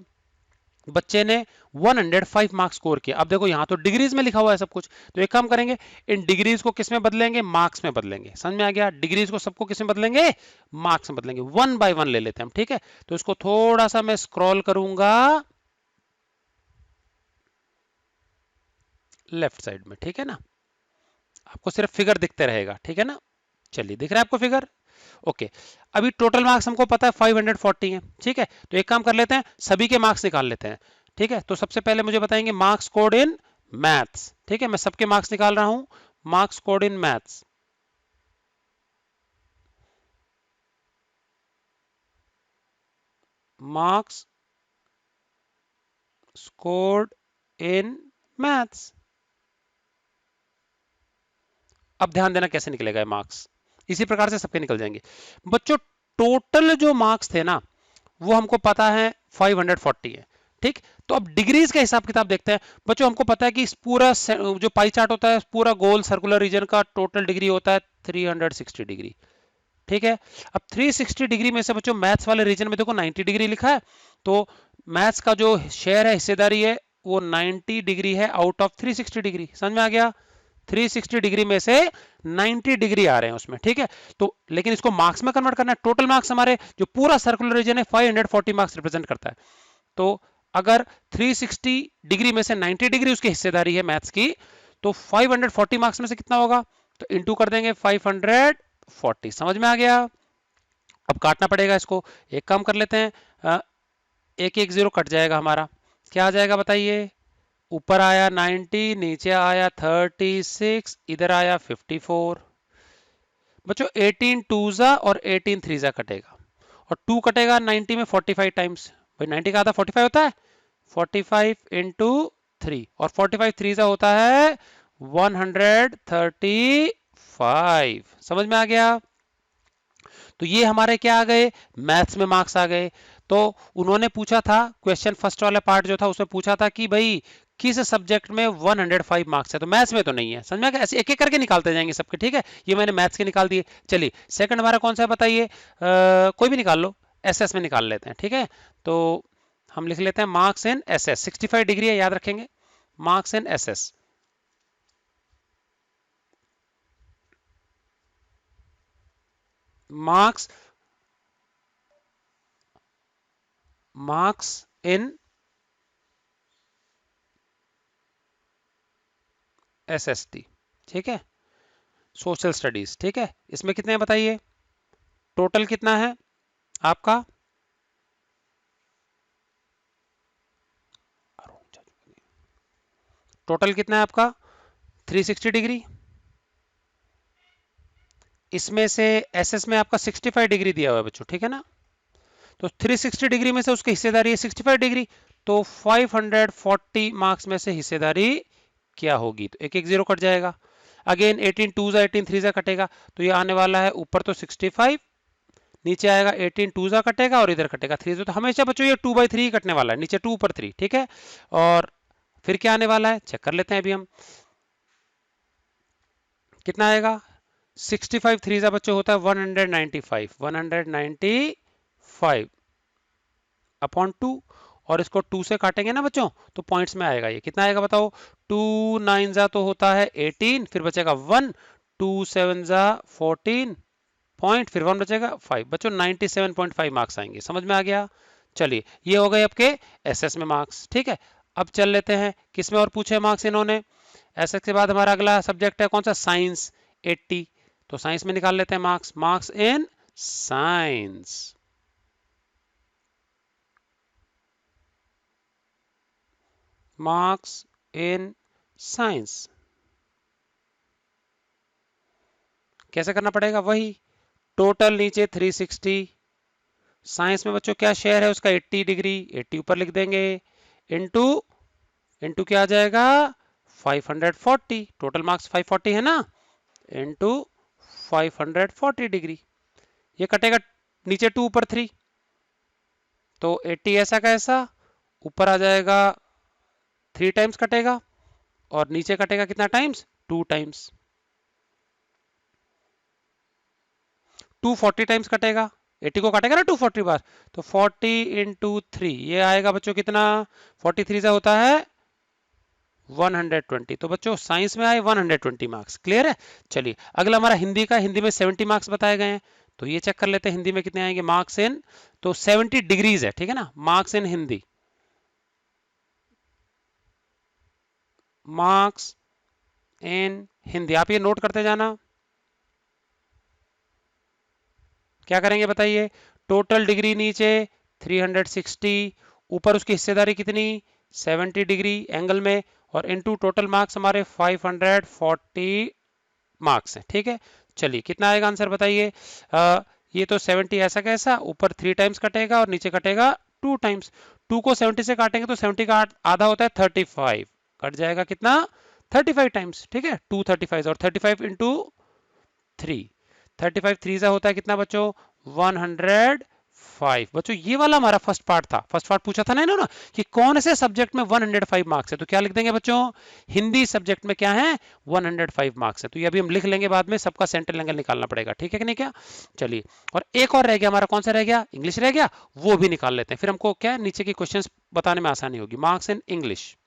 बच्चे ने 105 मार्क्स स्कोर किया। अब देखो यहाँ तो डिग्रीज में लिखा हुआ है सब कुछ, तो एक काम करेंगे, इन डिग्रीज को किस में बदलेंगे, मार्क्स में बदलेंगे। समझ में आ गया? डिग्रीज को सबको किस में बदलेंगे, मार्क्स में बदलेंगे। वन बाय वन ले लेते हैं हम, ठीक है। तो इसको थोड़ा सा मैं स्क्रॉल करूंगा लेफ्ट साइड में, ठीक है ना, आपको सिर्फ फिगर दिखते रहेगा, ठीक है ना। चलिए, दिख रहा है आपको फिगर? ओके। अभी टोटल मार्क्स हमको पता है 540 है, ठीक है। तो एक काम कर लेते हैं, सभी के मार्क्स निकाल लेते हैं, ठीक है। तो सबसे पहले मुझे बताएंगे मार्क्स स्कोर्ड इन मैथ्स, ठीक है। मैं सबके मार्क्स निकाल रहा हूं, marks scored in maths. Marks scored in maths. अब ध्यान देना कैसे निकलेगा मार्क्स, इसी प्रकार से सबके निकल जाएंगे बच्चों। टोटल जो मार्क्स थे ना, वो हमको पता है 540 है, ठीक। तो अब डिग्रीज का हिसाब किताब देखते हैं बच्चों। हमको पता है कि इस पूरा जो पाई चार्ट होता है, पूरा गोल सर्कुलर रीजन का टोटल डिग्री होता है 360 डिग्री, ठीक है। अब 360 डिग्री में से बच्चों मैथ्स वाले रीजन में देखो 90 डिग्री लिखा है, तो मैथ्स का जो शेयर है, हिस्सेदारी है, वो 90 डिग्री है आउट ऑफ 360 डिग्री। समझ में आ गया? 360 डिग्री में से 90 डिग्री आ रहे हैं उसमें, ठीक है। तो लेकिन इसको मार्क्स में कन्वर्ट करना है। टोटल मार्क्स हमारे जो पूरा सर्कुलर रीजन है 540 मार्क्स रिप्रेजेंट करता है। तो अगर 360 डिग्री में से 90 डिग्री उसकी हिस्सेदारी है मैथ्स की, तो 540 मार्क्स में से कितना होगा, तो इंटू कर देंगे 540। समझ में आ गया? अब काटना पड़ेगा इसको। एक काम कर लेते हैं, एक एक जीरो कट जाएगा हमारा, क्या आ जाएगा बताइए। ऊपर आया 90, नीचे आया 36, इधर आया 54। बच्चों 18 टूजा और 18 थ्रीजा कटेगा, और 2 कटेगा 90 में 45 टाइम्स। भाई 90 का आधा 45 होता है, 45 इंटू 3, और 45 थ्रीजा होता है 135। समझ में आ गया? तो ये हमारे क्या आ गए, मैथ्स में मार्क्स आ गए। तो उन्होंने पूछा था क्वेश्चन, फर्स्ट वाला पार्ट जो था उसमें पूछा था कि भाई किस सब्जेक्ट में 105 मार्क्स है, तो मैथ्स में तो नहीं है। समझ में आ गया? ऐसे एक एक करके निकालते जाएंगे सबके, ठीक है। ये मैंने मैथ्स के निकाल दिए। चलिए सेकंड हमारा कौन सा है बताइए, कोई भी निकाल लो, एसएस में निकाल लेते हैं, ठीक है। तो हम लिख लेते हैं मार्क्स इन एसएस, 65 डिग्री है, याद रखेंगे, marks in SS. Marks marks in SST, ठीक है, सोशल स्टडीज, ठीक है। इसमें कितने हैं बताइए, टोटल कितना है आपका, टोटल कितना है आपका 360 डिग्री। इसमें से एसएस में आपका 65 डिग्री दिया हुआ है बच्चों, ठीक है ना। तो 360 डिग्री में से उसकी हिस्सेदारी है 65 डिग्री, तो 540 मार्क्स में से हिस्सेदारी क्या होगी, तो एक एक जीरो कट जाएगा। अगेन 18 टू जा 18 थ्री जा कटेगा, तो ये आने वाला है ऊपर तो 65, नीचे आएगा 18 टू जा कटेगा, और इधर कटेगा 3, तो हमेशा बच्चों ये 2/3 कटने वाला है, नीचे 2 ऊपर 3, ठीक है। और फिर क्या आने वाला है, चेक कर लेते हैं अभी हम, कितना आएगा, 65 थ्री जा बच्चों होता है 195, 195 अपॉन 2, और इसको 2 से काटेंगे ना बच्चों, तो पॉइंट्स में आएगा। ये कितना आएगा बताओ, 2 9 जा तो होता है 18, फिर बचेगा 1, 2 7 जा 14 पॉइंट, फिर 1 बचेगा 5। बच्चों 97.5 मार्क्स आएंगे। समझ में आ गया? चलिए ये हो गए आपके एसएस में मार्क्स, ठीक है। अब चल लेते हैं किस में और पूछे मार्क्स इन्होंने। एसएस के बाद हमारा अगला सब्जेक्ट है कौन सा, साइंस, 80। तो साइंस में निकाल लेते हैं marks, marks in science. Marks in science कैसे करना पड़ेगा, वही टोटल नीचे 360, साइंस में बच्चों क्या शेयर है उसका 80 डिग्री, 80 ऊपर लिख देंगे, इनटू इनटू क्या आ जाएगा 540, टोटल मार्क्स 540 है ना, इनटू 540 डिग्री। ये कटेगा नीचे 2 ऊपर 3, तो 80 ऐसा का ऐसा, ऊपर आ जाएगा 3 टाइम्स कटेगा, और नीचे कटेगा कितना टाइम्स, 2 टाइम्स, 240 टाइम्स कटेगा, 80 को काटेगा ना 240 बार, तो 40 इंटू 3 ये आएगा बच्चों कितना, 43 से होता है 120। तो बच्चों साइंस में आए 120 मार्क्स। क्लियर है। चलिए अगला हमारा हिंदी का, हिंदी में 70 मार्क्स बताए गए हैं, तो ये चेक कर लेते हैं हिंदी में कितने आएंगे मार्क्स इन, तो 70 डिग्रीज है, ठीक है ना, marks in Hindi, marks in Hindi, आप ये नोट करते जाना। क्या करेंगे बताइए, टोटल डिग्री नीचे 360, ऊपर उसकी हिस्सेदारी कितनी 70 डिग्री एंगल में, और इनटू टोटल मार्क्स हमारे 540 मार्क्स हैं, ठीक है। चलिए कितना आएगा आंसर बताइए। ये तो 70 ऐसा कैसा, ऊपर 3 टाइम्स कटेगा और नीचे कटेगा 2 टाइम्स, 2 को 70 से काटेंगे तो 70 का आधा होता है 35, कट जाएगा कितना 35 टाइम्स, ठीक है, 235 और 35 इंटू 3, 35 3 से होता है कितना बच्चों 105। बच्चों ये वाला हमारा फर्स्ट पार्ट था, फर्स्ट पार्ट पूछा था ना इन्होंने कि कौन से सब्जेक्ट में 105 मार्क्स है, तो क्या लिख देंगे बच्चों, हिंदी सब्जेक्ट में क्या है 105 मार्क्स है, तो ये अभी हम लिख लेंगे, बाद में सबका सेंट्रल एंगल निकालना पड़ेगा, ठीक है कि नहीं क्या। चलिए और एक और रह गया हमारा, कौन सा रह गया, इंग्लिश रह गया, वो भी निकाल लेते हैं, फिर हमको क्या नीचे की क्वेश्चंस बताने में आसानी होगी। Marks in English,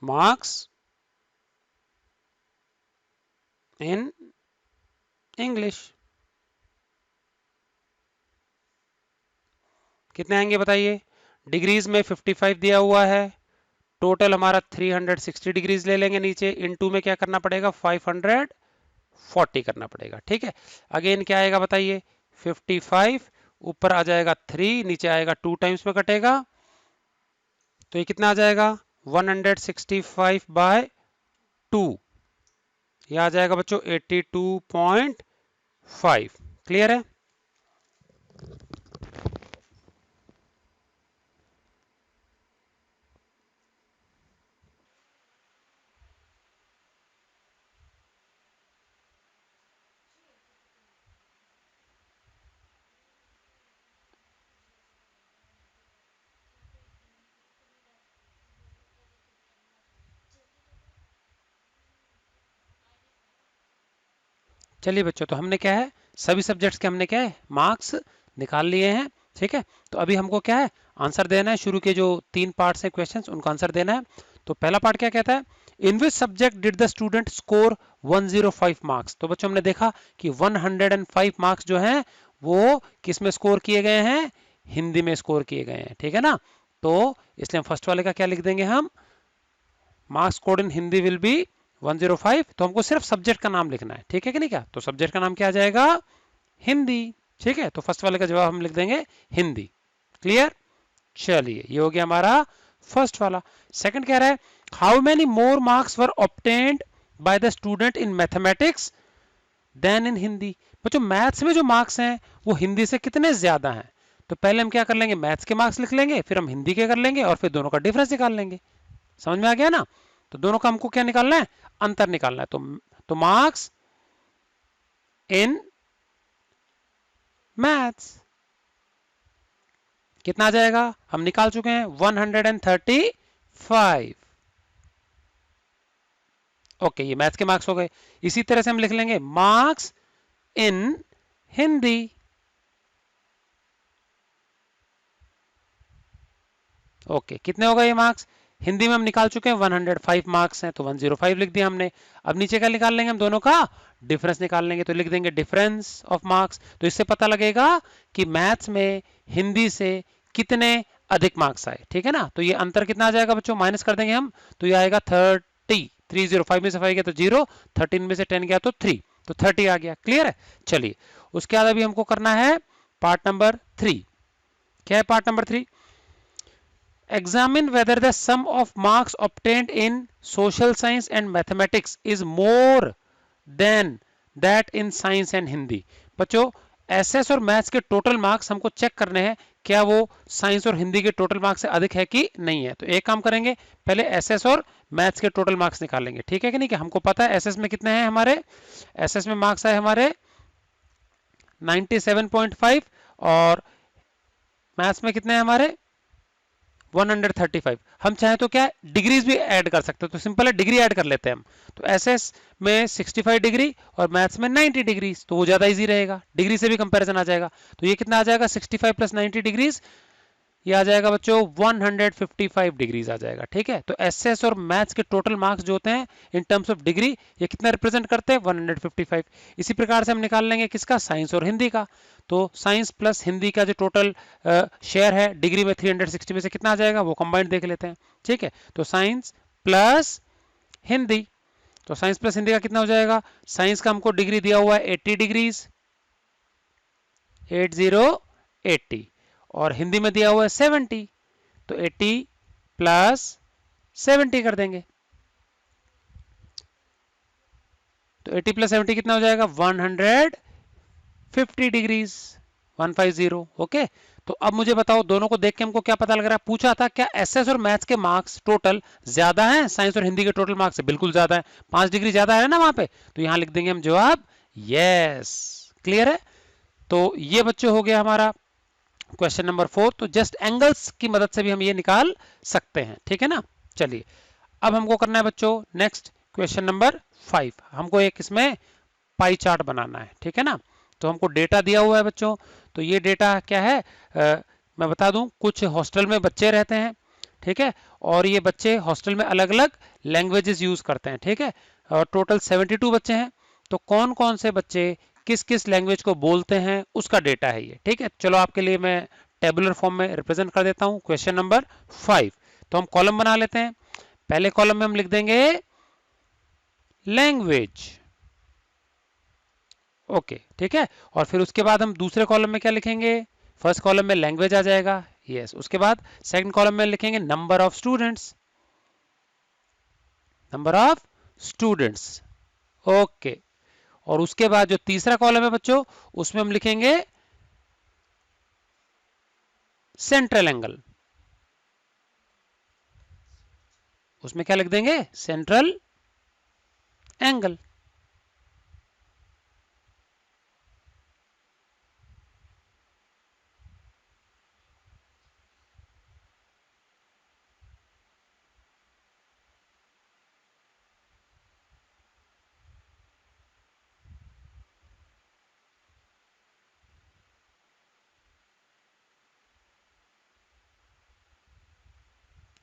marks in English कितने आएंगे बताइए, डिग्रीज में 55 दिया हुआ है, टोटल हमारा 360 डिग्रीज ले लेंगे नीचे, इनटू में क्या करना पड़ेगा 540 करना पड़ेगा, ठीक है। अगेन क्या आएगा बताइए 55, ऊपर आ जाएगा 3, नीचे आएगा 2 टाइम्स में कटेगा, तो ये कितना आ जाएगा 165 बाय 2, ये आ जाएगा बच्चों 82.5। क्लियर है। चलिए बच्चों, तो हमने क्या है सभी सब्जेक्ट्स के हमने क्या है मार्क्स निकाल लिए हैं, ठीक है। तो अभी हमको क्या है आंसर देना है, शुरू के जो 3 पार्ट्स हैं क्वेश्चंस उनका आंसर देना है। तो पहला पार्ट क्या कहता है, in which subject did the student score 105 marks. तो बच्चों हमने देखा कि 105 मार्क्स जो हैं वो किस में स्कोर किए गए हैं, हिंदी में स्कोर किए गए हैं, ठीक है ना। तो इसलिए हम फर्स्ट वाले का क्या लिख देंगे, हम marks scored in Hindi will be 105, तो हमको सिर्फ सब्जेक्ट का नाम लिखना है, ठीक है कि नहीं क्या, तो सब्जेक्ट का नाम क्या आ जाएगा हिंदी, ठीक है। तो फर्स्ट वाले का जवाब हम लिख देंगे हिंदी। क्लियर। चलिए ये हो गया हमारा फर्स्ट वाला। सेकंड कह रहा है how many more marks were obtained by the student in mathematics than in Hindi. बच्चों मैथ्स में जो मार्क्स हैं वो हिंदी से कितने ज्यादा हैं, तो पहले हम क्या कर लेंगे मैथ्स के मार्क्स लिख लेंगे, फिर हम हिंदी के कर लेंगे और फिर दोनों का डिफरेंस निकाल लेंगे। समझ में आ गया ना। तो दोनों का हमको क्या निकालना है, अंतर निकालना है। तो मार्क्स इन मैथ्स कितना आ जाएगा, हम निकाल चुके हैं 135। ओके ये मैथ्स के मार्क्स हो गए। इसी तरह से हम लिख लेंगे मार्क्स इन हिंदी, ओके कितने हो गए ये मार्क्स, हिंदी में हम निकाल चुके हैं 105 मार्क्स हैं, तो 105 लिख दिया हमने। अब नीचे क्या निकाल लेंगे हम, दोनों का डिफरेंस निकाल लेंगे, तो लिख देंगे डिफरेंस ऑफ मार्क्स। तो इससे पता लगेगा कि मैथ्स में हिंदी से कितने अधिक मार्क्स आए, ठीक है ना। तो ये अंतर कितना आ जाएगा बच्चों, माइनस कर देंगे हम, तो ये आएगा 30, 305 में से 5 गया तो 0, 13 में से 10 गया तो 3, तो 30 आ गया। क्लियर है। चलिए उसके बाद अभी हमको करना है पार्ट नंबर 3। क्या है part number 3, examine whether the sum of marks obtained in social science and mathematics is more than that in science and hindi। बच्चों एसएस और मैथ्स के टोटल मार्क्स हमको चेक करने हैं, क्या वो साइंस और हिंदी के टोटल मार्क्स से अधिक है कि नहीं है। तो एक काम करेंगे, पहले एसएस और मैथ्स के टोटल मार्क्स निकालेंगे, ठीक है कि नहीं, कि हमको पता है एसएस में कितने हैं हमारे, एसएस में मार्क्स आए हमारे 97.5 और मैथ्स में कितने हैं हमारे 135। हम चाहें तो क्या डिग्रीज भी ऐड कर सकते हैं, तो सिंपल है डिग्री ऐड कर लेते हैं हम। तो एसएस में 65 डिग्री और मैथ्स में 90 डिग्री, तो वो ज़्यादा इजी रहेगा, डिग्री से भी कंपैरिजन आ जाएगा। तो ये कितना आ जाएगा 65 प्लस 90 डिग्रीज, ये आ जाएगा बच्चों 155 डिग्रीज आ जाएगा। ठीक है, तो एसएस और मैथ्स के टोटल मार्क्स जो होते हैं इन टर्म्स ऑफ डिग्री ये कितना रिप्रेजेंट करते हैं 155। इसी प्रकार से हम निकाल लेंगे किसका, साइंस और हिंदी का। तो साइंस प्लस हिंदी का जो टोटल शेयर है डिग्री में 360 में से कितना आ जाएगा वो कंबाइंड देख लेते हैं। ठीक है, तो साइंस प्लस हिंदी, तो साइंस प्लस हिंदी का कितना हो जाएगा, साइंस का हमको डिग्री दिया हुआ है 80 डिग्रीज, 80, और हिंदी में दिया हुआ है 70, तो 80 प्लस 70 कर देंगे, तो 80 प्लस 70 कितना हो जाएगा 150 डिग्रीज, 150। ओके, तो अब मुझे बताओ दोनों को देख के हमको क्या पता लग रहा है, पूछा था क्या एसएस और मैथ्स के मार्क्स टोटल ज्यादा हैं साइंस और हिंदी के टोटल मार्क्स से, बिल्कुल ज्यादा है, 5 डिग्री ज्यादा है ना वहां पे, तो यहां लिख देंगे हम जवाब यस। क्लियर है, तो ये बच्चों हो गया हमारा क्वेश्चन नंबर 4। तो जस्ट एंगल्स की मदद से भी हम ये निकाल सकते हैं। ठीक है ना, चलिए अब हमको करना है बच्चों नेक्स्ट क्वेश्चन नंबर 5। हमको एक इसमें पाई चार्ट बनाना है। ठीक है ना, तो हमको डेटा दिया हुआ है बच्चों, तो ये डेटा क्या है, मैं बता दूं कुछ हॉस्टल में बच्चे रहते हैं। ठीक है, और ये बच्चे हॉस्टल में अलग अलग लैंग्वेजेस यूज करते हैं। ठीक है, और टोटल 72 बच्चे हैं, तो कौन कौन से बच्चे किस किस लैंग्वेज को बोलते हैं उसका डेटा है ये। ठीक है, चलो आपके लिए मैं टेबुलर फॉर्म में रिप्रेजेंट कर देता हूं क्वेश्चन नंबर 5। तो हम कॉलम बना लेते हैं, पहले कॉलम में हम लिख देंगे लैंग्वेज। ओके, ठीक है, और फिर उसके बाद हम दूसरे कॉलम में क्या लिखेंगे, फर्स्ट कॉलम में लैंग्वेज आ जाएगा, यस। उसके बाद सेकंड कॉलम में लिखेंगे number of students, number of students. Okay, और उसके बाद जो तीसरा कॉलम है बच्चों उसमें हम लिखेंगे सेंट्रल एंगल, उसमें क्या लिख देंगे सेंट्रल एंगल।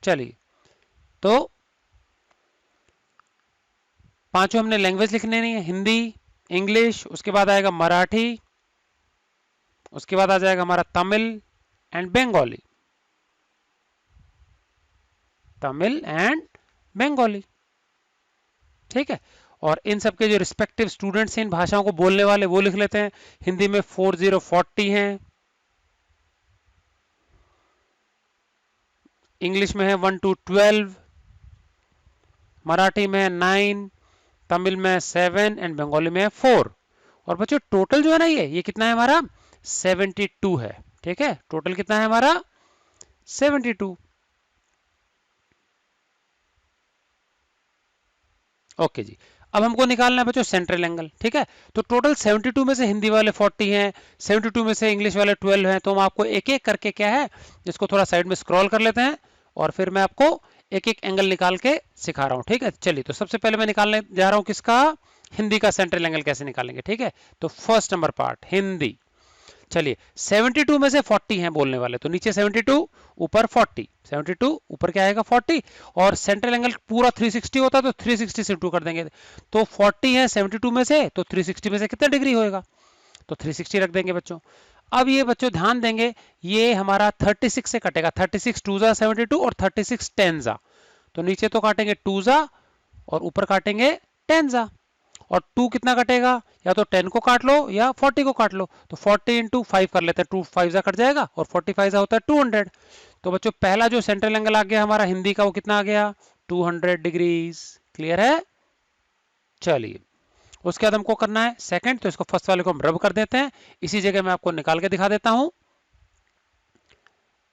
चलिए, तो पांचों हमने लैंग्वेज लिखने नहीं है, हिंदी, इंग्लिश, उसके बाद आएगा मराठी, उसके बाद आ जाएगा हमारा तमिल एंड बंगाली, तमिल एंड बंगाली। ठीक है, और इन सबके जो रिस्पेक्टिव स्टूडेंट्स हैं इन भाषाओं को बोलने वाले वो लिख लेते हैं। हिंदी में 4040 हैं, इंग्लिश में है 1 to 12, मराठी में है 9, तमिल में 7 एंड बंगाली में है 4। और बच्चों टोटल जो है ना ये कितना है हमारा 72 है। ठीक है, टोटल कितना है हमारा 72। ओके जी, अब हमको निकालना है बच्चों सेंट्रल एंगल। ठीक है, तो टोटल 72 में से हिंदी वाले 40 हैं, 72 में से इंग्लिश वाले 12 हैं, तो हम आपको एक एक करके क्या है इसको थोड़ा साइड में स्क्रॉल कर लेते हैं और फिर मैं आपको एक एक एंगल निकाल के सिखा रहा हूँ। ठीक है, चलिए, तो सबसे पहले मैं निकालने जा रहा हूँ किसका, हिंदी का सेंट्रल एंगल कैसे निकालेंगे। ठीक है, तो फर्स्ट नंबर पार्ट हिंदी। चलिए, 72 में से 40 हैं बोलने वाले, तो नीचे 72 ऊपर 40, 72 ऊपर क्या आएगा 40, और सेंट्रल एंगल पूरा 360 होता है तो 360 से 2 कर देंगे, तो 40 है 72 में से, तो 360 में से कितना डिग्री होएगा, तो 360 रख देंगे बच्चों। अब ये बच्चों ध्यान देंगे ये हमारा 36 से कटेगा, 36 2 जा 72 और 36 10 जा, तो नीचे तो काटेंगे 2 जा और ऊपर काटेंगे 10 जा, और 2 कितना कटेगा, या तो 10 को काट लो या 40 को काट लो, तो 40 इंटू 5 कर लेते हैं, 2 5 जा कट जाएगा और 45 जा होता है 200। तो बच्चों पहला जो सेंट्रल एंगल आ गया हमारा हिंदी का वो कितना आ गया 200 डिग्रीज। क्लियर है, चलिए उसके बाद हमको करना है सेकंड, तो इसको फर्स्ट वाले को हम रब कर देते हैं, इसी जगह मैं आपको निकाल के दिखा देता हूं।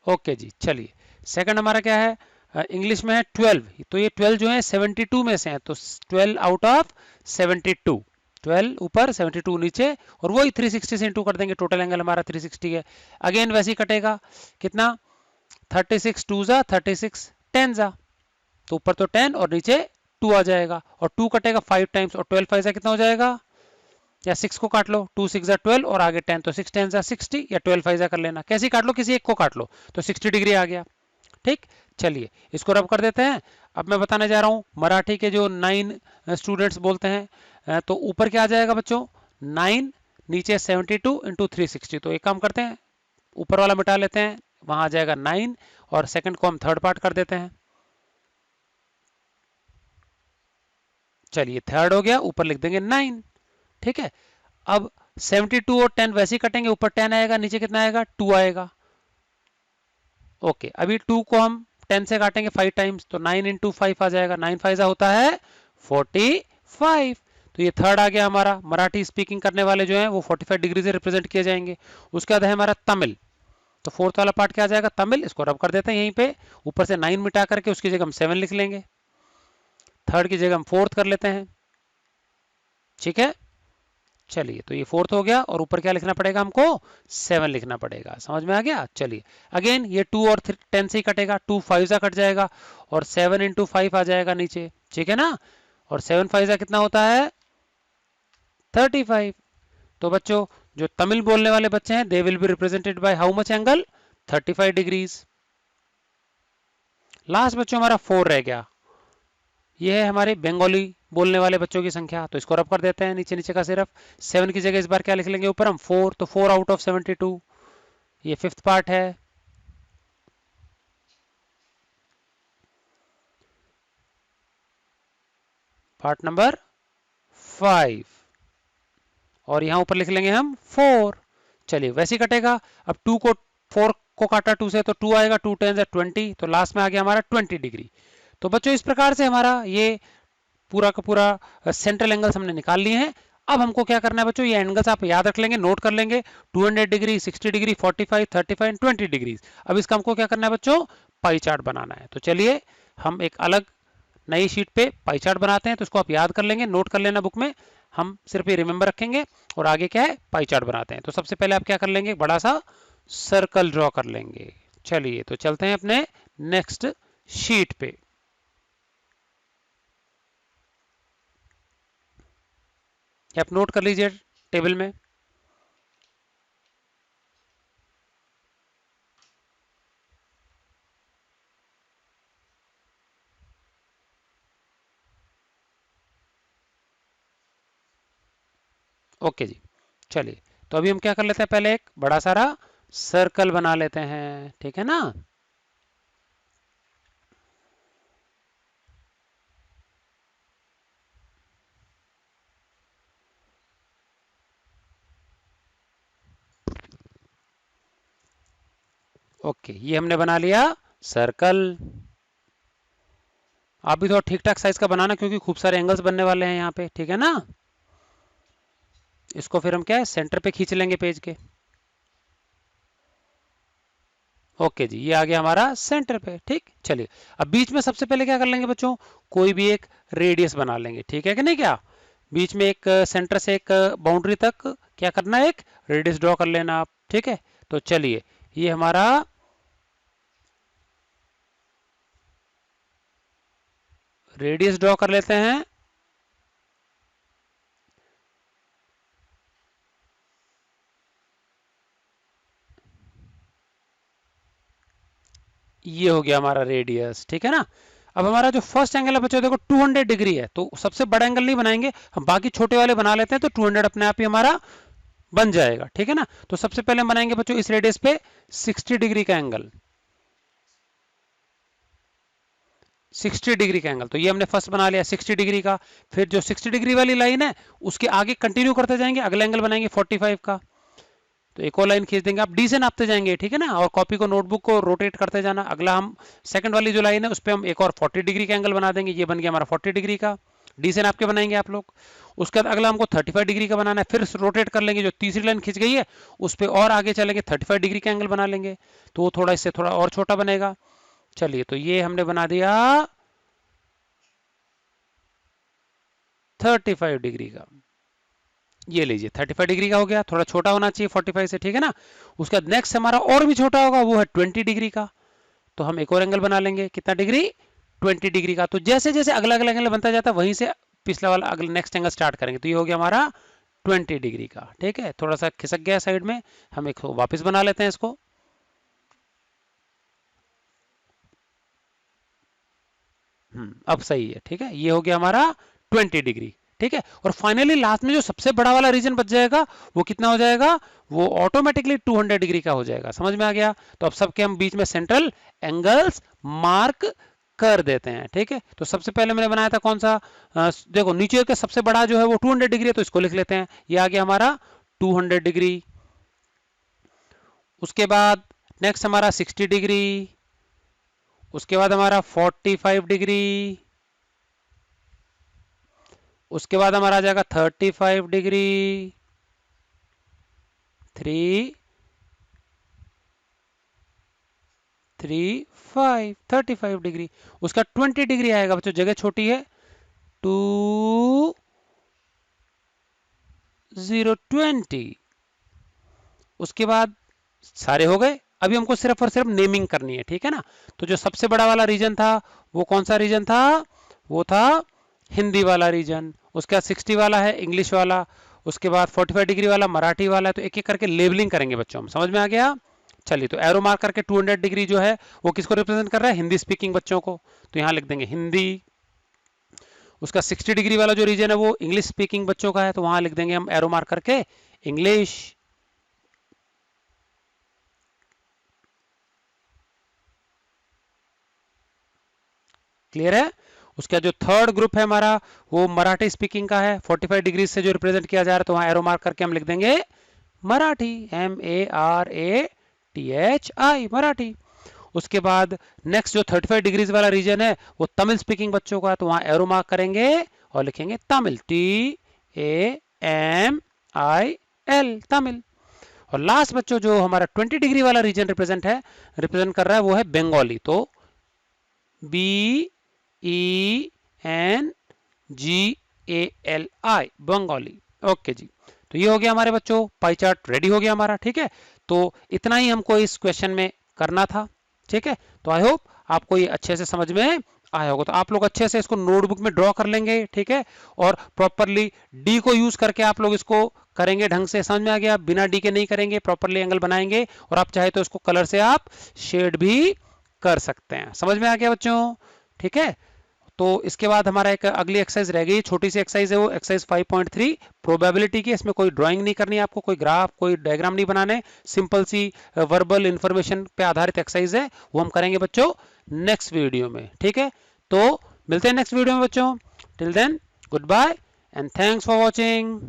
ओके जी, चलिए सेकंड हमारा क्या है, इंग्लिश में है 12, तो ये 12 जो है 72 में से है, तो 12 आउट ऑफ 72, 12 ऊपर 72 नीचे, और वही 360 से इंटू कर देंगे, टोटल एंगल हमारा 360 है। अगेन वैसे ही कटेगा कितना 36 टू जा 36 10 जा, तो ऊपर तो 10 और नीचे 2 आ जाएगा, और 2 कटेगा 5 टाइम्स, और 12 5 जा कितना हो जाएगा, या 6 को काट लो, 2 6 जा 12 और आगे 10, तो 6 10 जा 60, या 12 5 जा कर लेना, कैसे काट लो, किसी एक को काट लो, तो 60 डिग्री आ गया। ठीक, चलिए इसको रब कर देते हैं। अब मैं बताने जा रहा हूं मराठी के जो 9 स्टूडेंट्स बोलते हैं, तो ऊपर क्या आ जाएगा बच्चों 9, नीचे 72 इंटू 360, तो एक काम करते हैं ऊपर वाला मिटा लेते हैं, वहां आ जाएगा 9 और सेकंड को हम थर्ड पार्ट कर देते हैं। चलिए थर्ड हो गया, ऊपर लिख देंगे 9। ठीक है, अब 72 और 10 वैसे ही कटेंगे, ऊपर 10 आएगा, नीचे कितना आएगा 2 आएगा। ओके, अभी 2 को हम 10 से काटेंगे 5 टाइम्स, तो 9 इंटू 5 आ जाएगा, 9 5 होता है 45। तो ये थर्ड आ गया हमारा। मराठी स्पीकिंग करने वाले जो हैं वो 45 डिग्री से रिप्रेजेंट किए जाएंगे। उसके बाद है हमारा तमिल, तो फोर्थ वाला पार्ट क्या आ जाएगा तमिल, इसको रब कर देते हैं यहीं पे, ऊपर से 9 मिटा करके उसकी जगह हम 7 लिख लेंगे, थर्ड की जगह हम फोर्थ कर लेते हैं। ठीक है, चलिए तो ये फोर्थ हो गया, और ऊपर क्या लिखना पड़ेगा हमको 7 लिखना पड़ेगा, समझ में आ गया। चलिए अगेन ये 2 और 10 से ही कटेगा, 2 5 जा कट जाएगा, और 7 इंटू 5 आ जाएगा नीचे, ठीक है ना, और 7 5 जा कितना होता है 35। तो बच्चों जो तमिल बोलने वाले बच्चे हैं they will be represented by how much angle 35 degrees. Last बच्चों हमारा 4 रह गया, ये है हमारे बंगाली बोलने वाले बच्चों की संख्या, तो इसको रब कर देते हैं नीचे नीचे का सिर्फ, 7 की जगह इस बार क्या लिख लेंगे ऊपर हम 4, तो 4 आउट ऑफ 72, ये फिफ्थ पार्ट है। पार्ट नंबर 5, और यहां ऊपर लिख लेंगे हम 4। चलिए वैसे ही कटेगा, अब 2 को 4 को काटा 2 से, तो 2 आएगा, 2 10 20, तो लास्ट में आ गया हमारा 20 डिग्री। तो बच्चों इस प्रकार से हमारा ये पूरा का पूरा सेंट्रल एंगल्स हमने निकाल लिए हैं। अब हमको क्या करना है बच्चों, ये एंगल्स आप याद रख लेंगे, नोट कर लेंगे, 200 डिग्री, 60 डिग्री, 45, 35 20 डिग्री। अब इसका हमको क्या करना है बच्चों, पाई चार्ट बनाना है। तो चलिए हम एक अलग नई शीट पे पाई चार्ट बनाते हैं, तो इसको आप याद कर लेंगे, नोट कर लेना बुक में, हम सिर्फ ये रिमेंबर रखेंगे, और आगे क्या है पाई चार्ट बनाते हैं। तो सबसे पहले आप क्या कर लेंगे, बड़ा सा सर्कल ड्रॉ कर लेंगे। चलिए तो चलते हैं अपने नेक्स्ट शीट पे। आप नोट कर लीजिए टेबल में। ओके जी, चलिए तो अभी हम क्या कर लेते हैं, पहले एक बड़ा सारा सर्कल बना लेते हैं, ठीक है ना। ओके, ये हमने बना लिया सर्कल। आप भी थोड़ा ठीक ठाक साइज का बनाना, क्योंकि खूब सारे एंगल्स बनने वाले हैं यहाँ पे, ठीक है ना। इसको फिर हम क्या है सेंटर पे खींच लेंगे पेज के। ओके जी, ये आ गया हमारा सेंटर पे। ठीक, चलिए अब बीच में सबसे पहले क्या कर लेंगे बच्चों, कोई भी एक रेडियस बना लेंगे, ठीक है कि नहीं, क्या बीच में एक सेंटर से एक बाउंड्री तक क्या करना है, एक रेडियस ड्रॉ कर लेना आप, ठीक है। तो चलिए ये हमारा रेडियस ड्रॉ कर लेते हैं। ये हो गया हमारा रेडियस, ठीक है ना। अब हमारा जो फर्स्ट एंगल है बच्चों देखो 200 डिग्री है, तो सबसे बड़ा एंगल नहीं बनाएंगे हम, बाकी छोटे वाले बना लेते हैं, तो 200 अपने आप ही हमारा बन जाएगा, ठीक है ना। तो सबसे पहले हम बनाएंगे बच्चों इस रेडियस पे 60 डिग्री का एंगल, 60 डिग्री का एंगल, तो ये हमने फर्स्ट बना लिया 60 डिग्री का। फिर जो 60 डिग्री वाली लाइन है उसके आगे कंटिन्यू करते जाएंगे, अगला एंगल बनाएंगे 45 का, तो एक और लाइन खींच देंगे, आप डी से नापते जाएंगे, ठीक है ना, और कॉपी को नोटबुक को रोटेट करते जाना। अगला हम सेकंड वाली जो लाइन है उस पर हम एक और 40 डिग्री का एंगल बना देंगे, ये बन गया हमारा 40 डिग्री का, डी से नाप के बनाएंगे आप लोग। उसके बाद अगला हमको 35 डिग्री का बनाना है, फिर रोटेट कर लेंगे, जो तीसरी लाइन खींच गई है उस पर और आगे चलेंगे 35 डिग्री का एंगल बना लेंगे, तो वो थोड़ा इससे थोड़ा और छोटा बनेगा। चलिए तो ये हमने बना दिया 35 डिग्री का, ये लीजिए 35 डिग्री का हो गया, थोड़ा छोटा होना चाहिए 45 से, ठीक है ना। उसके बाद नेक्स्ट हमारा और भी छोटा होगा, वो है 20 डिग्री का, तो हम एक और एंगल बना लेंगे, कितना डिग्री, 20 डिग्री का। तो जैसे जैसे अगला अगला एंगल बनता जाता है वहीं से पिछला वाला अगला नेक्स्ट एंगल स्टार्ट करेंगे। तो ये हो गया हमारा 20 डिग्री का। ठीक है, थोड़ा सा खिसक गया साइड में, हम एक वापस बना लेते हैं इसको। अब सही है। ठीक है, ये हो गया हमारा 20 डिग्री। ठीक है, और फाइनली लास्ट में जो सबसे बड़ा वाला रीजन बच जाएगा वो कितना हो जाएगा, वो ऑटोमेटिकली 200 डिग्री का हो जाएगा। समझ में आ गया। तो अब सबके हम बीच में सेंट्रल एंगल्स मार्क कर देते हैं। ठीक है, तो सबसे पहले मैंने बनाया था कौन सा, देखो नीचे के सबसे बड़ा जो है वो 200 डिग्री है, तो इसको लिख लेते हैं। ये आ गया हमारा 200 डिग्री। उसके बाद नेक्स्ट हमारा 60 डिग्री, उसके बाद हमारा 45 डिग्री, उसके बाद हमारा आ जाएगा 35 डिग्री, 35 डिग्री। उसका 20 डिग्री आएगा बच्चों, जगह छोटी है, 20। उसके बाद सारे हो गए। अभी हमको सिर्फ और सिर्फ नेमिंग करनी है। ठीक है ना। तो जो सबसे बड़ा वाला रीजन था वो कौन सा रीजन था, वो था हिंदी वाला रीजन। उसके बाद 60 वाला है इंग्लिश वाला, उसके बाद 45 डिग्री वाला मराठी वाला है। तो एक एक करके लेबलिंग करेंगे बच्चों, हम समझ में आ गया। चलिए, तो एरो मार्क करके 200 डिग्री जो है वो किसको रिप्रेजेंट कर रहा है, हिंदी स्पीकिंग बच्चों को। तो यहाँ लिख देंगे हिंदी। उसका 60 डिग्री वाला जो रीजन है वो इंग्लिश स्पीकिंग बच्चों का है, तो वहां लिख देंगे हम एरो मार्क करके इंग्लिश। क्लियर है। उसका जो थर्ड ग्रुप है हमारा वो मराठी स्पीकिंग का है, 45 डिग्री से जो रिप्रेजेंट किया जा रहा है, तो वहां एरो मार्क करके हम लिख देंगे मराठी, MARATHI, मराठी। उसके बाद नेक्स्ट जो 35 डिग्रीज वाला रीजन है वो तमिल स्पीकिंग बच्चों का है, तो वहां एरो मार्क करेंगे और लिखेंगे तमिल, TAMIL, तमिल। और लास्ट बच्चों जो हमारा 20 डिग्री वाला रीजन रिप्रेजेंट कर रहा है वो है बंगाली, तो BENGALI, बंगाली। ओके जी, तो ये हो गया हमारे बच्चों, पाई चार्ट रेडी हो गया हमारा। ठीक है, तो इतना ही हमको इस क्वेश्चन में करना था। ठीक है, तो आई होप आपको ये अच्छे से समझ में आया होगा। तो आप लोग अच्छे से इसको नोटबुक में ड्रॉ कर लेंगे। ठीक है, और प्रॉपरली डी को यूज करके आप लोग इसको करेंगे ढंग से। समझ में आ गया। बिना डी के नहीं करेंगे, प्रॉपरली एंगल बनाएंगे, और आप चाहे तो इसको कलर से आप शेड भी कर सकते हैं। समझ में आ गया बच्चों। ठीक है, तो इसके बाद हमारा एक अगली एक्सरसाइज रह गई, छोटी सी एक्सरसाइज है, वो एक्सरसाइज 5.3 प्रोबेबिलिटी की। इसमें कोई ड्राइंग नहीं करनी है आपको, कोई ग्राफ कोई डायग्राम नहीं बनाने, सिंपल सी वर्बल इंफॉर्मेशन पे आधारित एक्सरसाइज है, वो हम करेंगे बच्चों नेक्स्ट वीडियो में। ठीक है, तो मिलते हैं नेक्स्ट वीडियो में बच्चों। Till then good bye and thanks for watching.